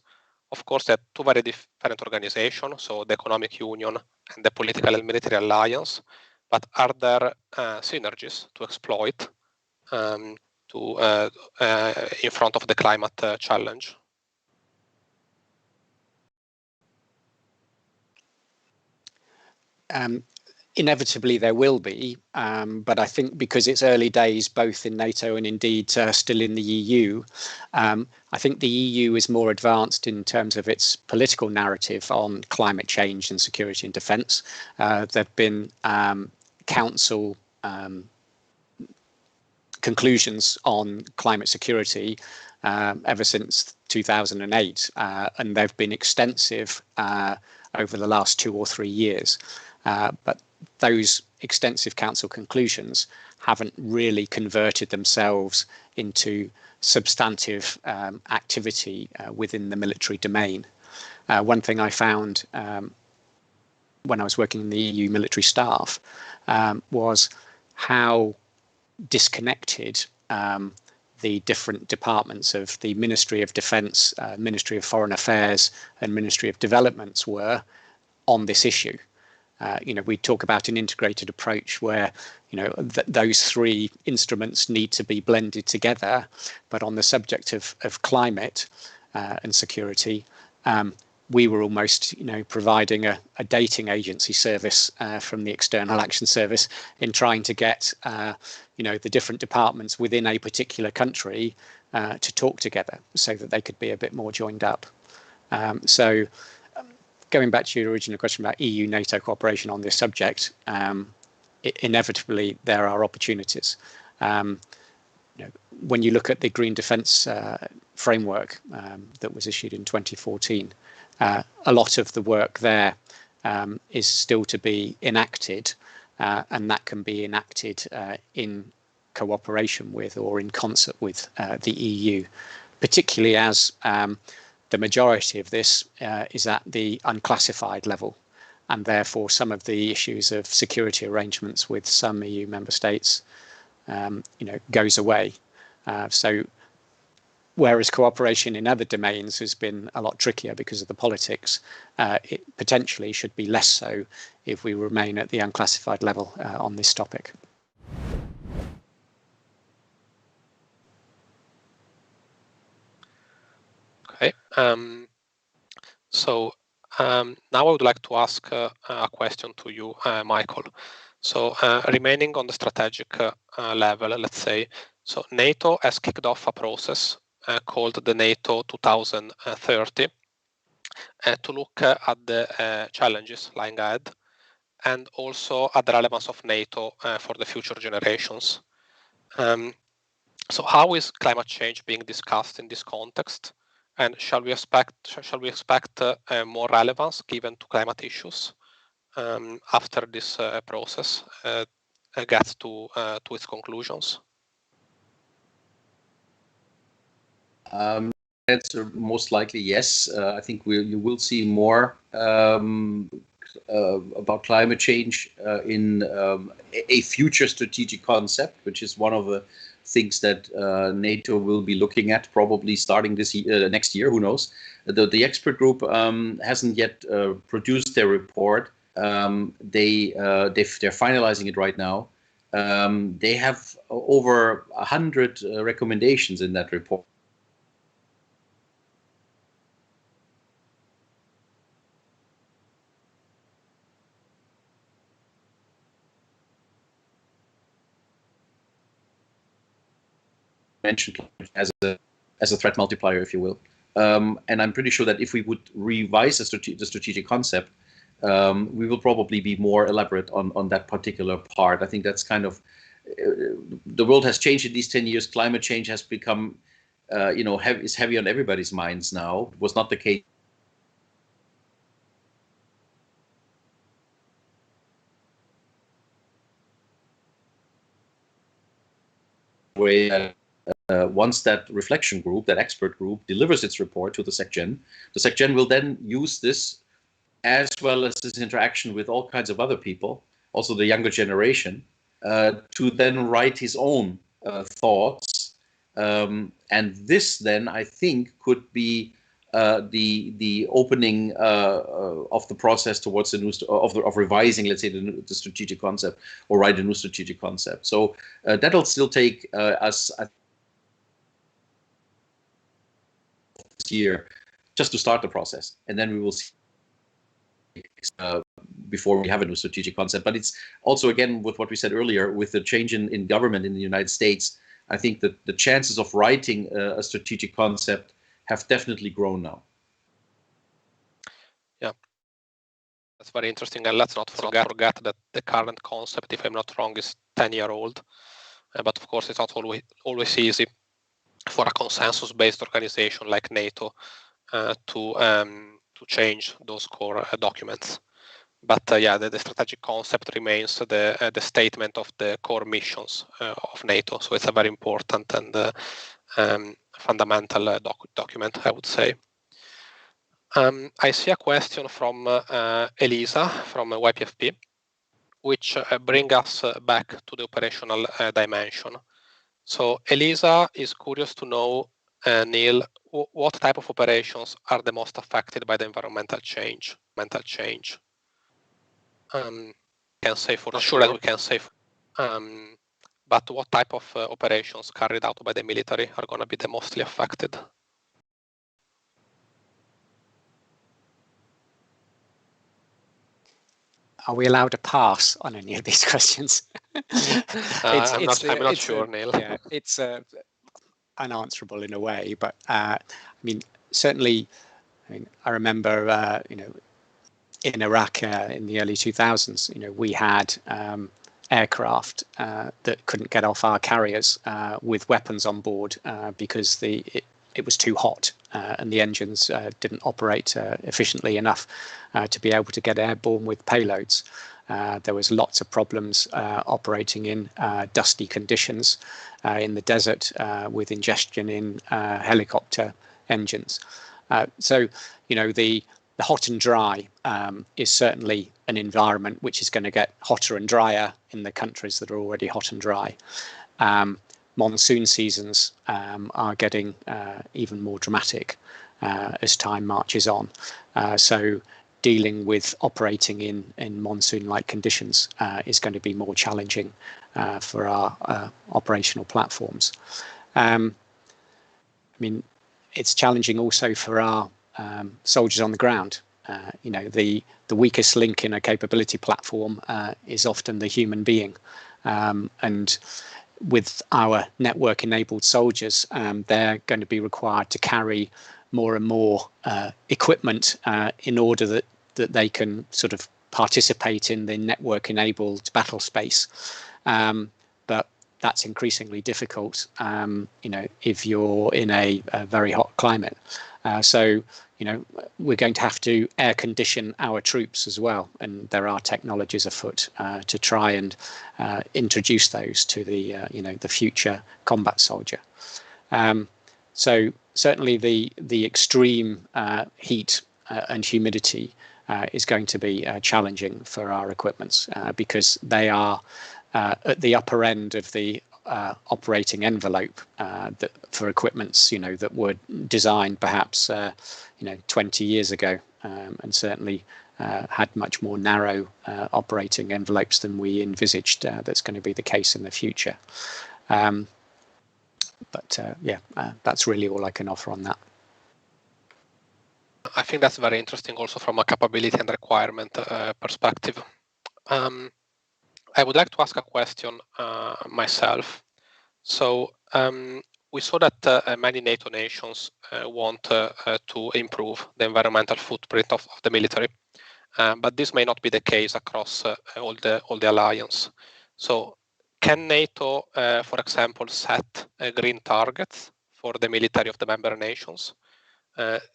A: Of course, they're two very different organizations, so the Economic Union and the Political and Military Alliance, but are there synergies to exploit in front of the climate challenge?
C: Inevitably there will be, but I think because it's early days both in NATO and indeed still in the EU, I think the EU is more advanced in terms of its political narrative on climate change and security and defence. There have been Council conclusions on climate security ever since 2008, and they've been extensive over the last 2 or 3 years. But those extensive council conclusions haven't really converted themselves into substantive activity within the military domain. One thing I found when I was working in the EU military staff was how disconnected the different departments of the Ministry of Defence, Ministry of Foreign Affairs and Ministry of Developments were on this issue. We talk about an integrated approach where, those three instruments need to be blended together. But on the subject of climate and security, we were almost, providing a dating agency service from the External Action Service in trying to get, the different departments within a particular country to talk together so that they could be a bit more joined up. Going back to your original question about EU-NATO cooperation on this subject, inevitably there are opportunities. When you look at the Green Defence Framework that was issued in 2014, a lot of the work there is still to be enacted, and that can be enacted in cooperation with or in concert with the EU, particularly as the majority of this is at the unclassified level, and therefore some of the issues of security arrangements with some EU member states, goes away. So whereas cooperation in other domains has been a lot trickier because of the politics, it potentially should be less so if we remain at the unclassified level on this topic.
A: Okay. Now I would like to ask a question to you, Michael. So remaining on the strategic level, let's say, so NATO has kicked off a process called the NATO 2030 to look at the challenges lying ahead and also at the relevance of NATO for the future generations. So how is climate change being discussed in this context? And shall we expect more relevance given to climate issues after this process gets to its conclusions?
B: That's most likely yes. I think you will see more about climate change in a future strategic concept, which is one of the things that NATO will be looking at probably starting this next year. Who knows? The expert group hasn't yet produced their report. They're finalizing it right now. They have over 100 recommendations in that report. Mentioned as a threat multiplier, if you will, and I'm pretty sure that if we would revise the strategic concept, we will probably be more elaborate on that particular part. I think that's kind of the world has changed in these 10 years. Climate change has become, is heavy on everybody's minds now. It was not the case. Way. Once that reflection group, that expert group, delivers its report to the SecGen will then use this, as well as this interaction with all kinds of other people, also the younger generation, to then write his own thoughts. And this then, I think, could be the opening of the process towards the new of revising, let's say, the strategic concept, or write a new strategic concept. So that'll still take us this year just to start the process, and then we will see before we have a new strategic concept. But it's also, again, with what we said earlier, with the change in government in the United States, I think that the chances of writing a strategic concept have definitely grown now.
A: Yeah, that's very interesting. And let's not forget that the current concept, if I'm not wrong, is 10-year-old. But of course, it's not always easy for a consensus-based organization like NATO to change those core documents. But yeah, the strategic concept remains the statement of the core missions of NATO. So it's a very important and fundamental document, I would say. I see a question from Elisa from YPFP, which brings us back to the operational dimension. So Elisa is curious to know, Neil, what type of operations are the most affected by the environmental change? Can say for sure that we can say, but what type of operations carried out by the military are going to be the mostly affected?
C: Are we allowed to pass on any of these questions?
A: I'm not sure, Neil.
C: Yeah, it's unanswerable in a way, but I mean, certainly, I remember, in Iraq in the early 2000s, we had aircraft that couldn't get off our carriers with weapons on board because it was too hot and the engines didn't operate efficiently enough to be able to get airborne with payloads. There was lots of problems operating in dusty conditions in the desert with ingestion in helicopter engines. So, the hot and dry is certainly an environment which is going to get hotter and drier in the countries that are already hot and dry. Monsoon seasons are getting even more dramatic as time marches on. So dealing with operating in monsoon-like conditions is going to be more challenging for our operational platforms. It's challenging also for our soldiers on the ground. The weakest link in a capability platform is often the human being, and with our network-enabled soldiers, they're going to be required to carry more and more equipment in order that they can sort of participate in the network-enabled battle space. But that's increasingly difficult, if you're in a very hot climate. So, we're going to have to air condition our troops as well, and there are technologies afoot to try and introduce those to the future combat soldier. So certainly the extreme heat and humidity is going to be challenging for our equipments because they are at the upper end of the operating envelope that for equipments that were designed perhaps 20 years ago, and certainly had much more narrow operating envelopes than we envisaged. That's going to be the case in the future. That's really all I can offer on that.
A: I think that's very interesting also from a capability and requirement perspective. I would like to ask a question myself. So we saw that many NATO nations want to improve the environmental footprint of the military, but this may not be the case across all the alliance. So can NATO, for example, set green targets for the military of the member nations,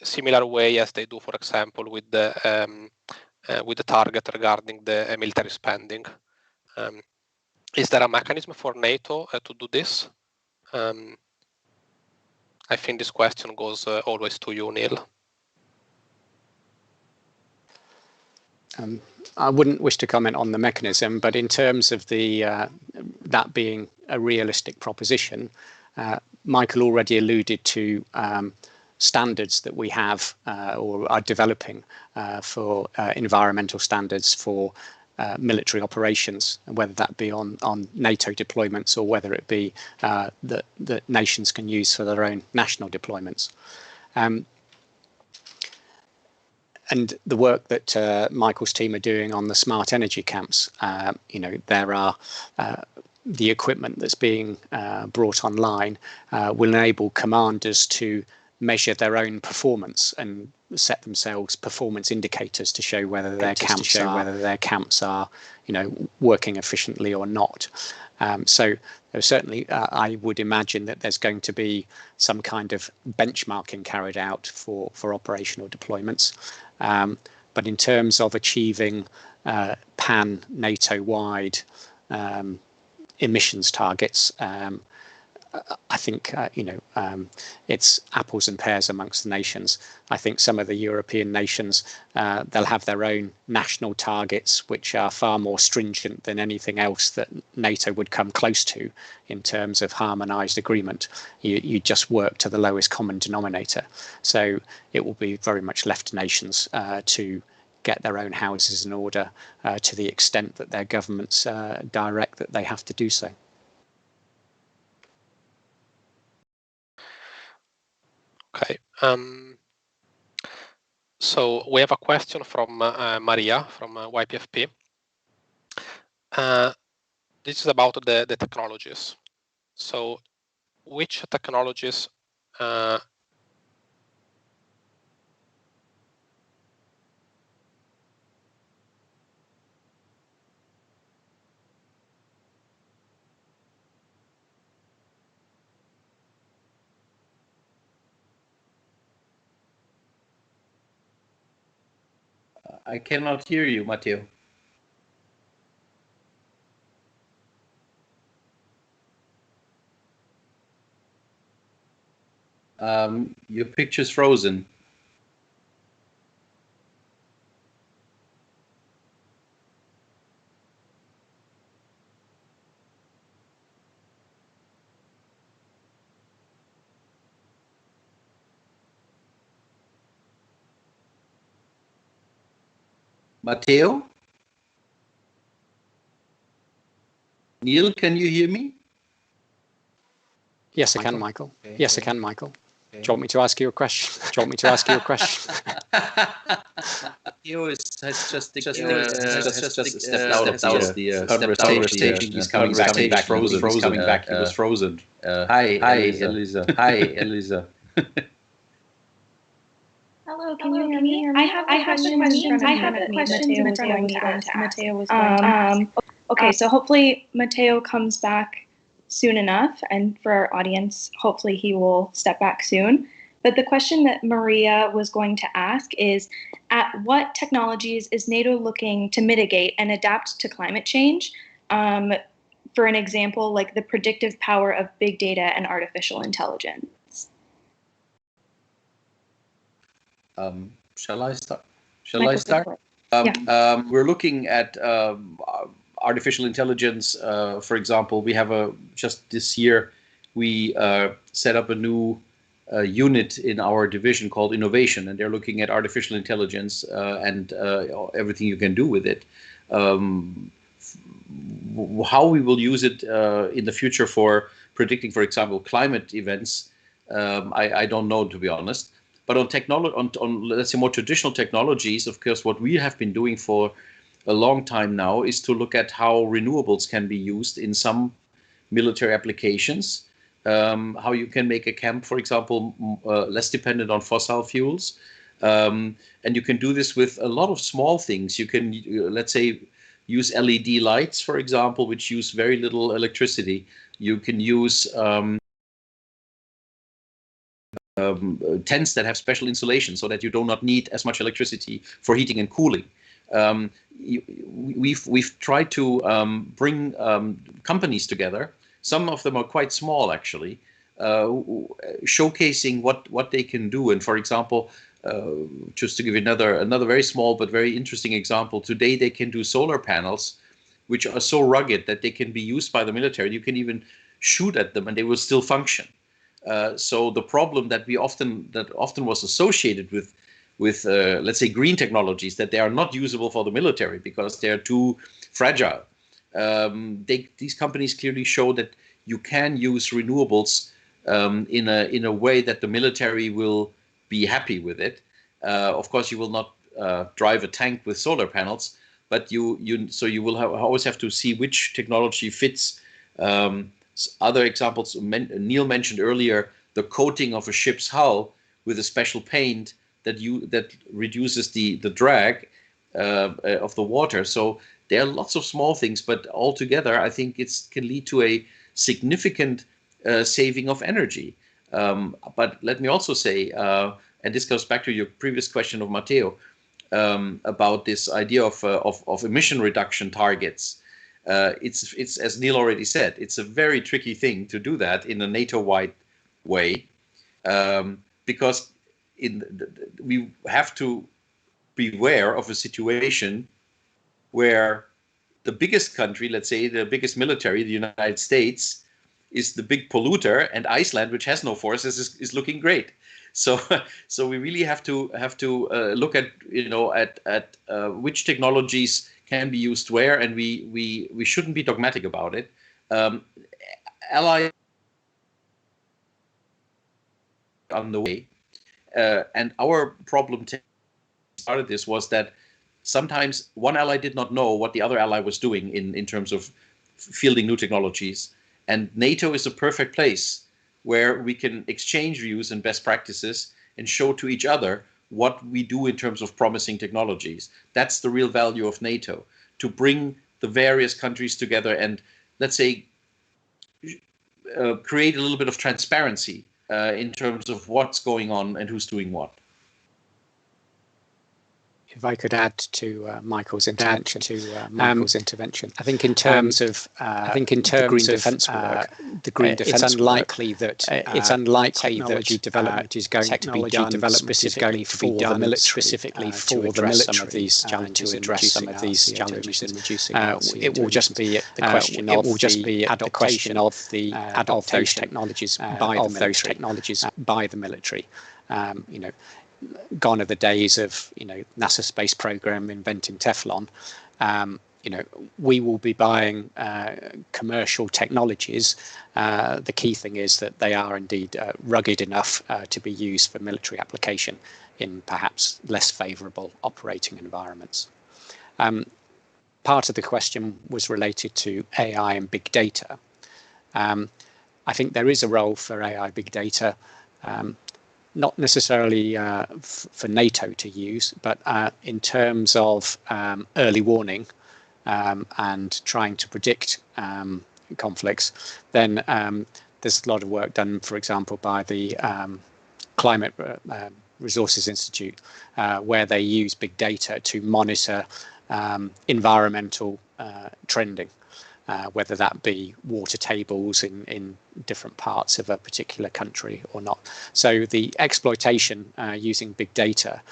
A: similar way as they do, for example, with the target regarding the military spending? Is there a mechanism for NATO to do this? I think this question goes always to you, Neil.
C: I wouldn't wish to comment on the mechanism, but in terms of that being a realistic proposition, Michael already alluded to standards that we have or are developing for environmental standards for military operations, and whether that be on NATO deployments or whether it be that nations can use for their own national deployments. and the work that Michael's team are doing on the smart energy camps, there are the equipment that's being brought online will enable commanders to measure their own performance and set themselves performance indicators to show whether their camps are working efficiently or not. So certainly I would imagine that there's going to be some kind of benchmarking carried out for operational deployments. But in terms of achieving pan NATO-wide emissions targets, I think it's apples and pears amongst the nations. I think some of the European nations, they'll have their own national targets, which are far more stringent than anything else that NATO would come close to in terms of harmonised agreement. You just work to the lowest common denominator. So it will be very much left to nations to get their own houses in order to the extent that their governments direct that they have to do so.
A: Okay. So we have a question from Maria from YPFP. This is about the technologies. So which technologies
B: I cannot hear you, Matteo. Your picture's frozen. Matteo? Neil, can you hear me?
C: Yes, I can, Michael. Yes, I can, Michael. Do you want me to ask you a question?
B: Matteo has just stepped out of the conversation. He's coming back. He was frozen. Hi, Elisa. Hi, Elisa.
D: Hello, can you hear me? I have the questions in front of me. Matteo was going to ask. Okay, so hopefully Matteo comes back soon enough, and for our audience, hopefully he will step back soon. But the question that Maria was going to ask is, at what technologies is NATO looking to mitigate and adapt to climate change? For an example, like the predictive power of big data and artificial intelligence.
B: Shall I start? We're looking at artificial intelligence. For example, we have just this year we set up a new unit in our division called Innovation, and they're looking at artificial intelligence and everything you can do with it. How we will use it in the future for predicting, for example, climate events, I don't know, to be honest. But on technology, on let's say more traditional technologies, of course, what we have been doing for a long time now is to look at how renewables can be used in some military applications. How you can make a camp, for example, less dependent on fossil fuels. And you can do this with a lot of small things. You can, let's say, use LED lights, for example, which use very little electricity. You can use tents that have special insulation so that you do not need as much electricity for heating and cooling. We've tried to bring companies together. Some of them are quite small, actually, showcasing what they can do. And for example, just to give you another very small but very interesting example, today they can do solar panels, which are so rugged that they can be used by the military. You can even shoot at them and they will still function. So the problem that often was associated with let's say green technologies, that they are not usable for the military because they are too fragile. These companies clearly show that you can use renewables in a way that the military will be happy with it. Of course, you will not drive a tank with solar panels, but you will always have to see which technology fits. Other examples, Neil mentioned earlier, the coating of a ship's hull with a special paint that reduces the drag of the water. So there are lots of small things, but altogether, I think it can lead to a significant saving of energy. But let me also say, and this goes back to your previous question of Matteo, about this idea of emission reduction targets. It's as Neil already said, it's a very tricky thing to do that in a NATO-wide way, because we have to beware of a situation where the biggest country, let's say the biggest military, the United States, is the big polluter, and Iceland, which has no forests, is looking great. So we really have to look at which technologies can be used where, and we shouldn't be dogmatic about it. Ally on the way, and our problem started this was that sometimes one ally did not know what the other ally was doing in terms of fielding new technologies, and NATO is a perfect place where we can exchange views and best practices and show to each other what we do in terms of promising technologies. That's the real value of NATO, to bring the various countries together and, let's say, create a little bit of transparency in terms of what's going on and who's doing what.
C: If I could add to Michael's intervention, I think in terms of the green defence work, it's unlikely that technology development is going to be done specifically for the military to address some of these challenges in reducing. It will just be the question of the adaptation of those technologies by the military. Gone are the days of NASA space program inventing Teflon. We will be buying commercial technologies. The key thing is that they are indeed rugged enough to be used for military application in perhaps less favourable operating environments. Part of the question was related to AI and big data. I think there is a role for AI big data. Not necessarily for NATO to use, but in terms of early warning and trying to predict conflicts, then there's a lot of work done, for example, by the Climate Resources Institute, where they use big data to monitor environmental trending. Whether that be water tables in different parts of a particular country or not. So the exploitation using big data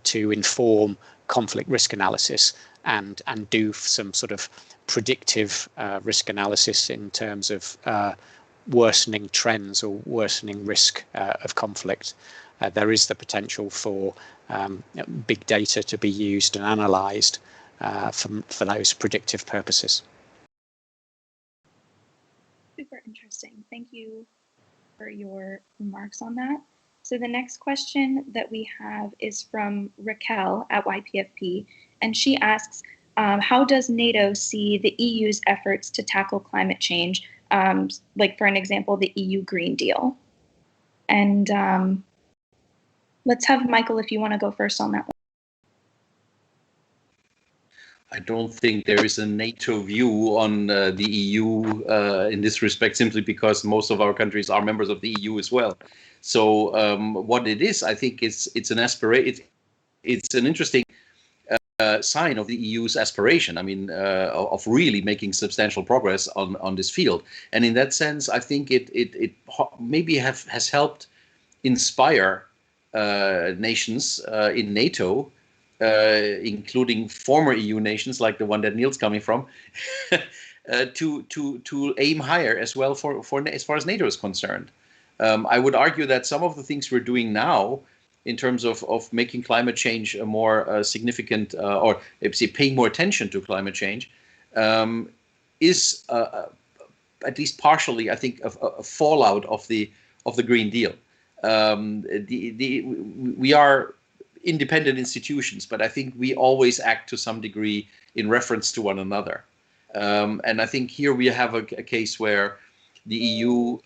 C: to inform conflict risk analysis and do some sort of predictive risk analysis in terms of worsening trends or worsening risk of conflict. There is the potential for big data to be used and analysed for those predictive purposes.
D: Super interesting. Thank you for your remarks on that. So the next question that we have is from Raquel at YPFP, and she asks, how does NATO see the EU's efforts to tackle climate change, like for an example, the EU Green Deal? And let's have Michael, if you want to go first on that one.
B: I don't think there is a NATO view on the EU in this respect, simply because most of our countries are members of the EU as well. So what it is, I think it's an it's an interesting sign of the EU's aspiration. I mean, of really making substantial progress on this field. And in that sense, I think it maybe has helped inspire nations in NATO, including former EU nations like the one that Neil's coming from, to aim higher as well for as far as NATO is concerned. I would argue that some of the things we're doing now in terms of making climate change a more significant, or say paying more attention to climate change, is at least partially, I think, a fallout of the Green Deal. We are independent institutions, but I think we always act to some degree in reference to one another. And I think here we have a case where the EU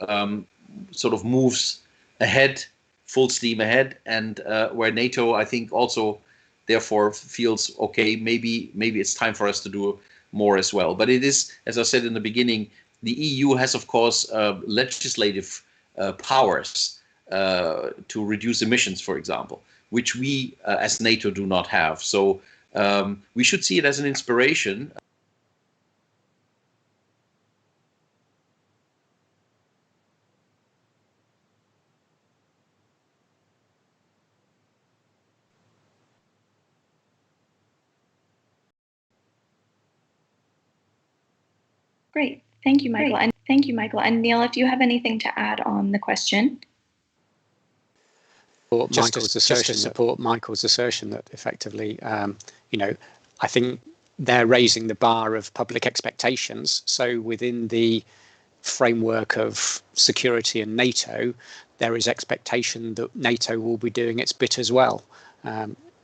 B: sort of moves ahead, full steam ahead, and where NATO, I think, also therefore feels, okay, maybe it's time for us to do more as well. But it is, as I said in the beginning, the EU has, of course, legislative powers to reduce emissions, for example, which we as NATO do not have. So we should see it as an inspiration.
D: Great. Thank you, Michael. And thank you, Michael. And Neil, if you have anything to add on the question.
C: Just to support Michael's assertion that effectively, I think they're raising the bar of public expectations. So within the framework of security and NATO, there is expectation that NATO will be doing its bit as well.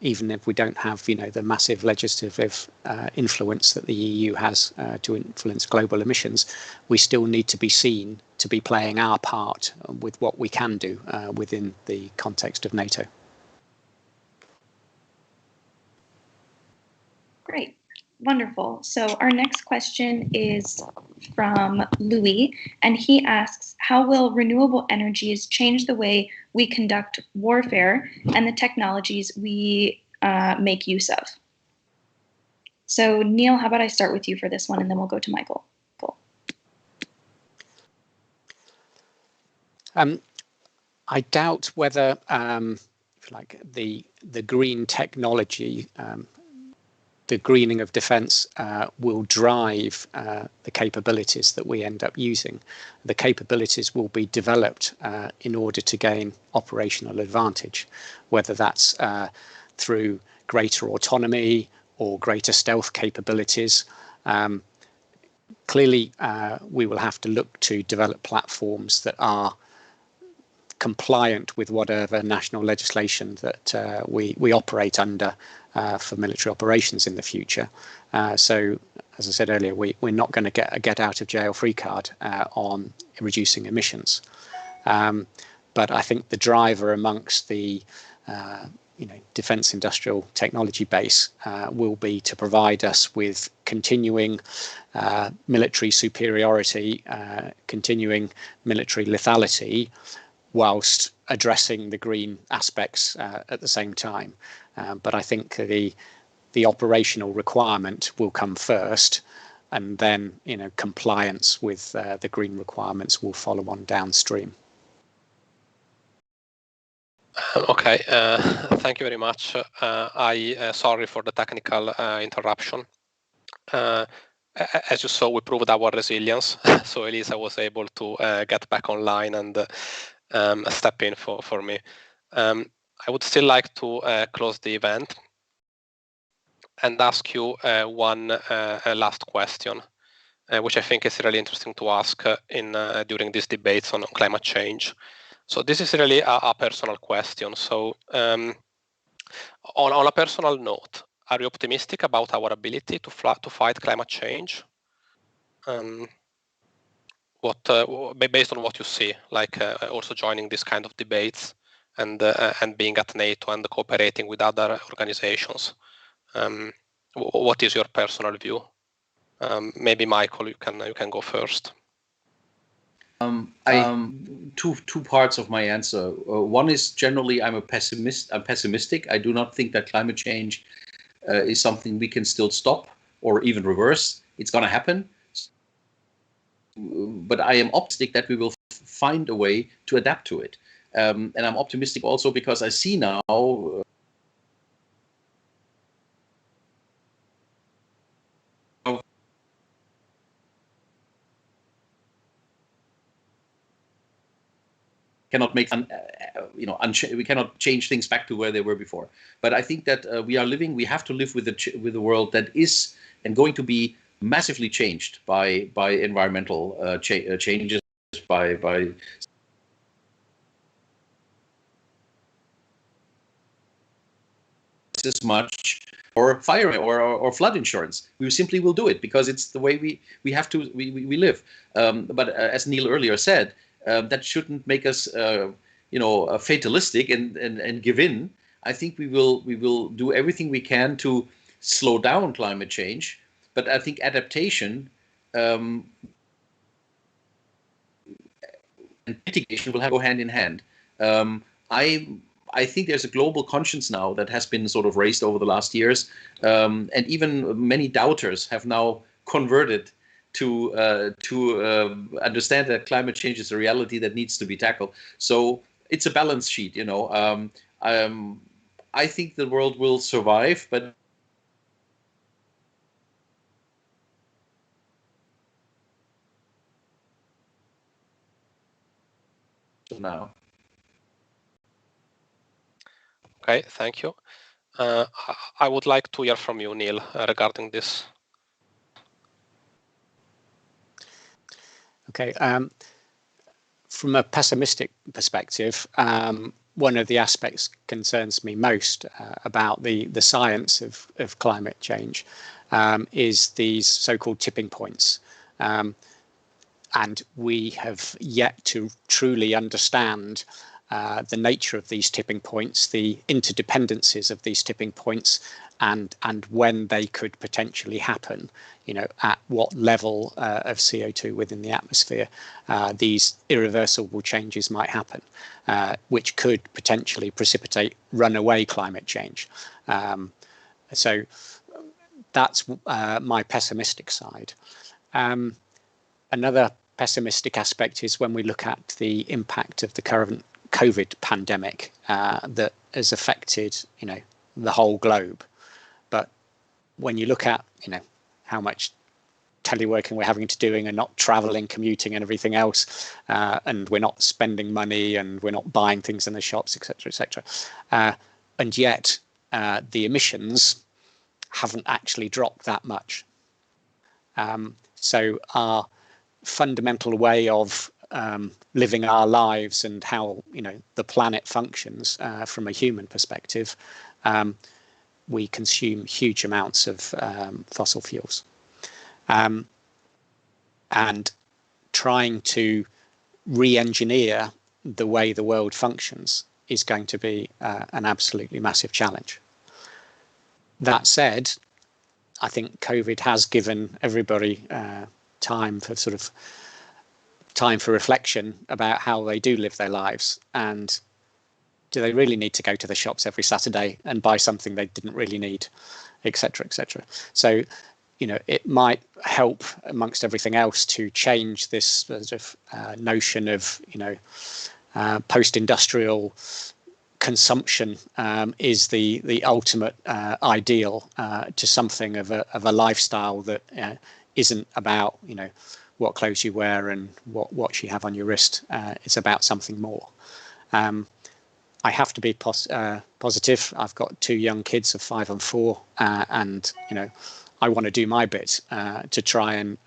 C: Even if we don't have, the massive legislative influence that the EU has to influence global emissions, we still need to be seen to be playing our part with what we can do within the context of NATO.
D: Great. Wonderful. So our next question is from Louis, and he asks, how will renewable energies change the way we conduct warfare and the technologies we make use of? So Neil, how about I start with you for this one, and then we'll go to Michael.
C: I doubt whether, the green technology, the greening of defence will drive the capabilities that we end up using. The capabilities will be developed in order to gain operational advantage, whether that's through greater autonomy or greater stealth capabilities. Clearly, we will have to look to develop platforms that are compliant with whatever national legislation that we operate under for military operations in the future. So, as I said earlier, we're not going to get a get out of jail free card on reducing emissions. But I think the driver amongst the defence industrial technology base will be to provide us with continuing military superiority, continuing military lethality, whilst addressing the green aspects at the same time. But I think the operational requirement will come first, and then compliance with the green requirements will follow on downstream.
A: Okay, thank you very much. Sorry for the technical interruption. As you saw, we proved our resilience. So Elisa was able to get back online and step in for me. I would still like to close the event and ask you one last question, which I think is really interesting to ask during these debates on climate change. So this is really a personal question. So on a personal note, are you optimistic about our ability to fight climate change? Based on what you see, like also joining this kind of debates and being at NATO and cooperating with other organizations, what is your personal view? Maybe Michael, you can go first.
B: Two parts of my answer. One is generally I'm pessimistic. I do not think that climate change is something we can still stop or even reverse. It's going to happen. But I am optimistic that we will find a way to adapt to it. And I'm optimistic also because I see now cannot make we cannot change things back to where they were before. But I think that we have to live with a world that is and going to be massively changed by environmental changes, by twice as much or fire or flood insurance. We simply will do it because it's the way we have to we live. But as Neil earlier said, that shouldn't make us fatalistic and give in. I think we will do everything we can to slow down climate change. But I think adaptation and mitigation will have to go hand in hand. I think there's a global conscience now that has been sort of raised over the last years, and even many doubters have now converted to understand that climate change is a reality that needs to be tackled. So it's a balance sheet, I think the world will survive, but now.
A: Okay, thank you. I would like to hear from you, Neil, regarding this.
C: Okay. From a pessimistic perspective, one of the aspects concerns me most about the science of climate change is these so-called tipping points. And we have yet to truly understand the nature of these tipping points, the interdependencies of these tipping points, and when they could potentially happen, at what level of CO2 within the atmosphere these irreversible changes might happen, which could potentially precipitate runaway climate change. So that's my pessimistic side. Another pessimistic aspect is when we look at the impact of the current COVID pandemic that has affected, the whole globe. But when you look at, how much teleworking we're having to doing and not traveling, commuting and everything else, and we're not spending money and we're not buying things in the shops, etc., and yet the emissions haven't actually dropped that much. So our fundamental way of living our lives and how the planet functions from a human perspective, we consume huge amounts of fossil fuels, and trying to re-engineer the way the world functions is going to be an absolutely massive challenge. That said, I think COVID has given everybody time for reflection about how they do live their lives, and do they really need to go to the shops every Saturday and buy something they didn't really need, etc., etc. So, it might help, amongst everything else, to change this sort of notion of, post-industrial consumption is the ultimate ideal to something of a lifestyle that isn't about, what clothes you wear and what watch you have on your wrist. It's about something more. I have to be positive. I've got two young kids of 5 and 4, and I want to do my bit to try and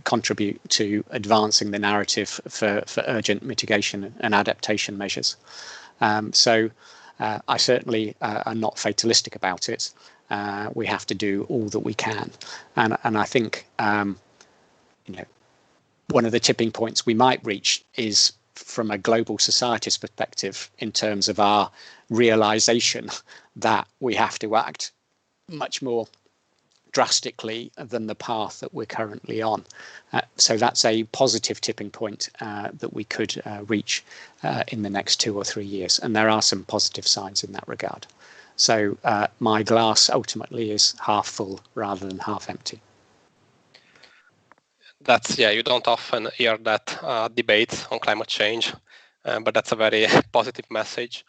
C: contribute to advancing the narrative for urgent mitigation and adaptation measures. So I certainly am not fatalistic about it. We have to do all that we can, and I think one of the tipping points we might reach is from a global society's perspective, in terms of our realization that we have to act much more drastically than the path that we're currently on. So that's a positive tipping point that we could reach in the next 2 or 3 years. And there are some positive signs in that regard. So my glass ultimately is half full rather than half empty.
A: You don't often hear that debate on climate change, but that's a very positive message.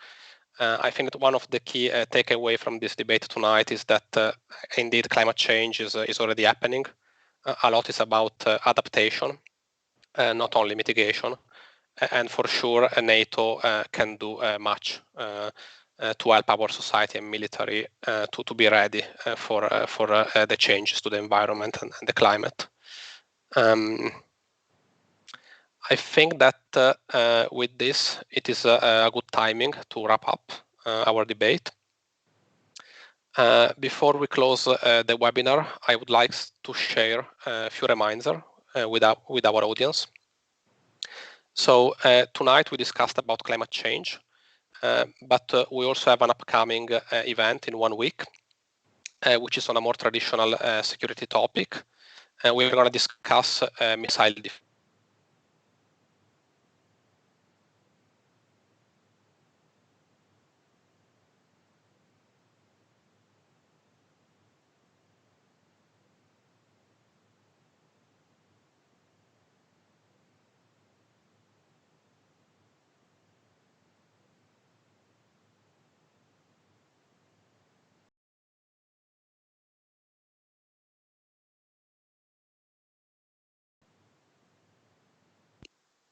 A: I think that one of the key takeaway from this debate tonight is that indeed climate change is already happening. A lot is about adaptation, not only mitigation, and for sure NATO can do much to help our society and military to be ready for the changes to the environment and the climate. I think that with this, it is a good timing to wrap up our debate. Before we close the webinar, I would like to share a few reminders with our audience. So tonight we discussed about climate change, but we also have an upcoming event in 1 week, which is on a more traditional security topic. We're going to discuss missile defense.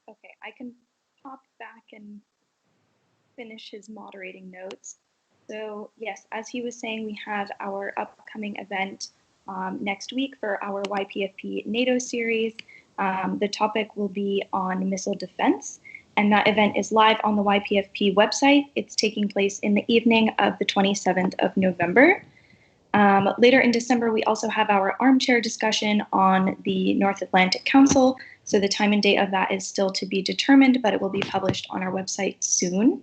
D: Okay, I can pop back and finish his moderating notes. So yes, as he was saying, we have our upcoming event next week for our YPFP NATO series. The topic will be on missile defense, and that event is live on the YPFP website. It's taking place in the evening of the 27th of November. Later in December, we also have our armchair discussion on the North Atlantic Council. So the time and date of that is still to be determined, but it will be published on our website soon.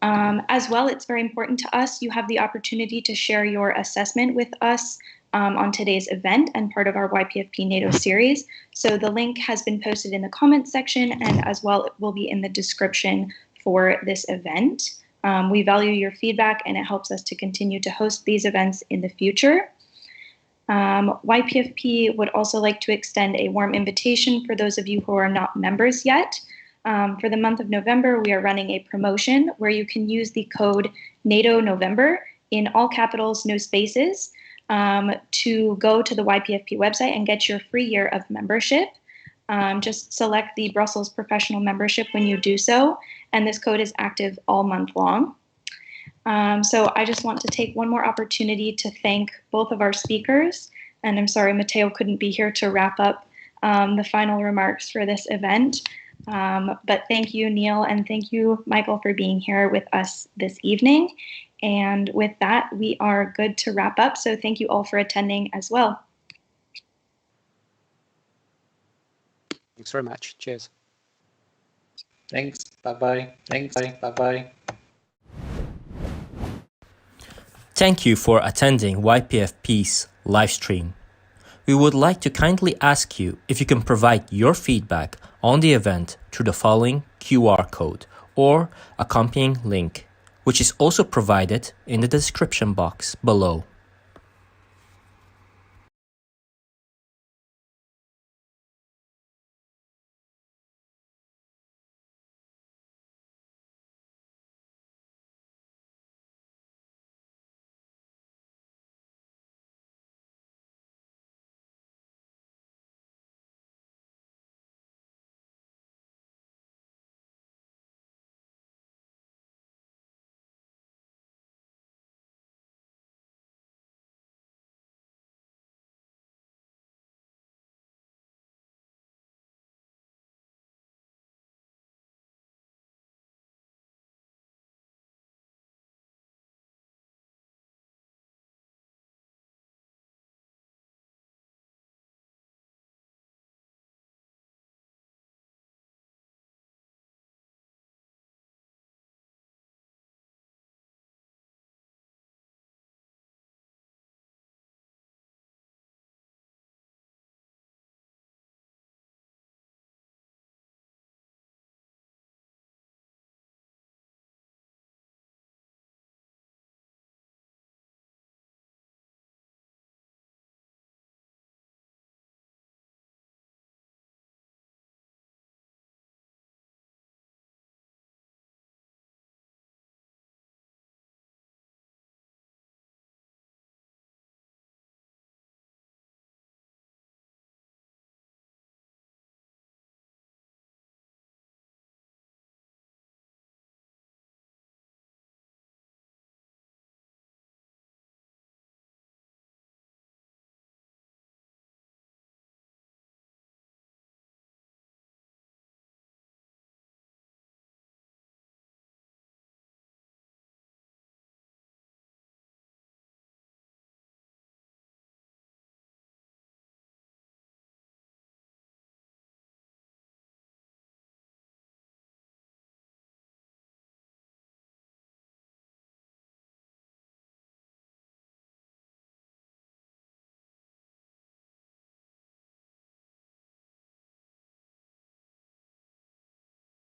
D: As well, it's very important to us. You have the opportunity to share your assessment with us on today's event and part of our YPFP NATO series. So the link has been posted in the comments section, and as well, it will be in the description for this event. We value your feedback, and it helps us to continue to host these events in the future. YPFP would also like to extend a warm invitation for those of you who are not members yet. For the month of November, we are running a promotion where you can use the code NATO November in all capitals, no spaces, to go to the YPFP website and get your free year of membership. Just select the Brussels Professional Membership when you do so, and this code is active all month long. So I just want to take one more opportunity to thank both of our speakers, and I'm sorry Matteo couldn't be here to wrap up the final remarks for this event. But thank you, Neil, and thank you, Michael, for being here with us this evening. And with that, we are good to wrap up. So thank you all for attending as well.
C: Thanks very much. Cheers.
B: Thanks. Bye-bye. Thanks. Bye-bye.
E: Thank you for attending YPFP's live stream. We would like to kindly ask you if you can provide your feedback on the event through the following QR code or accompanying link, which is also provided in the description box below.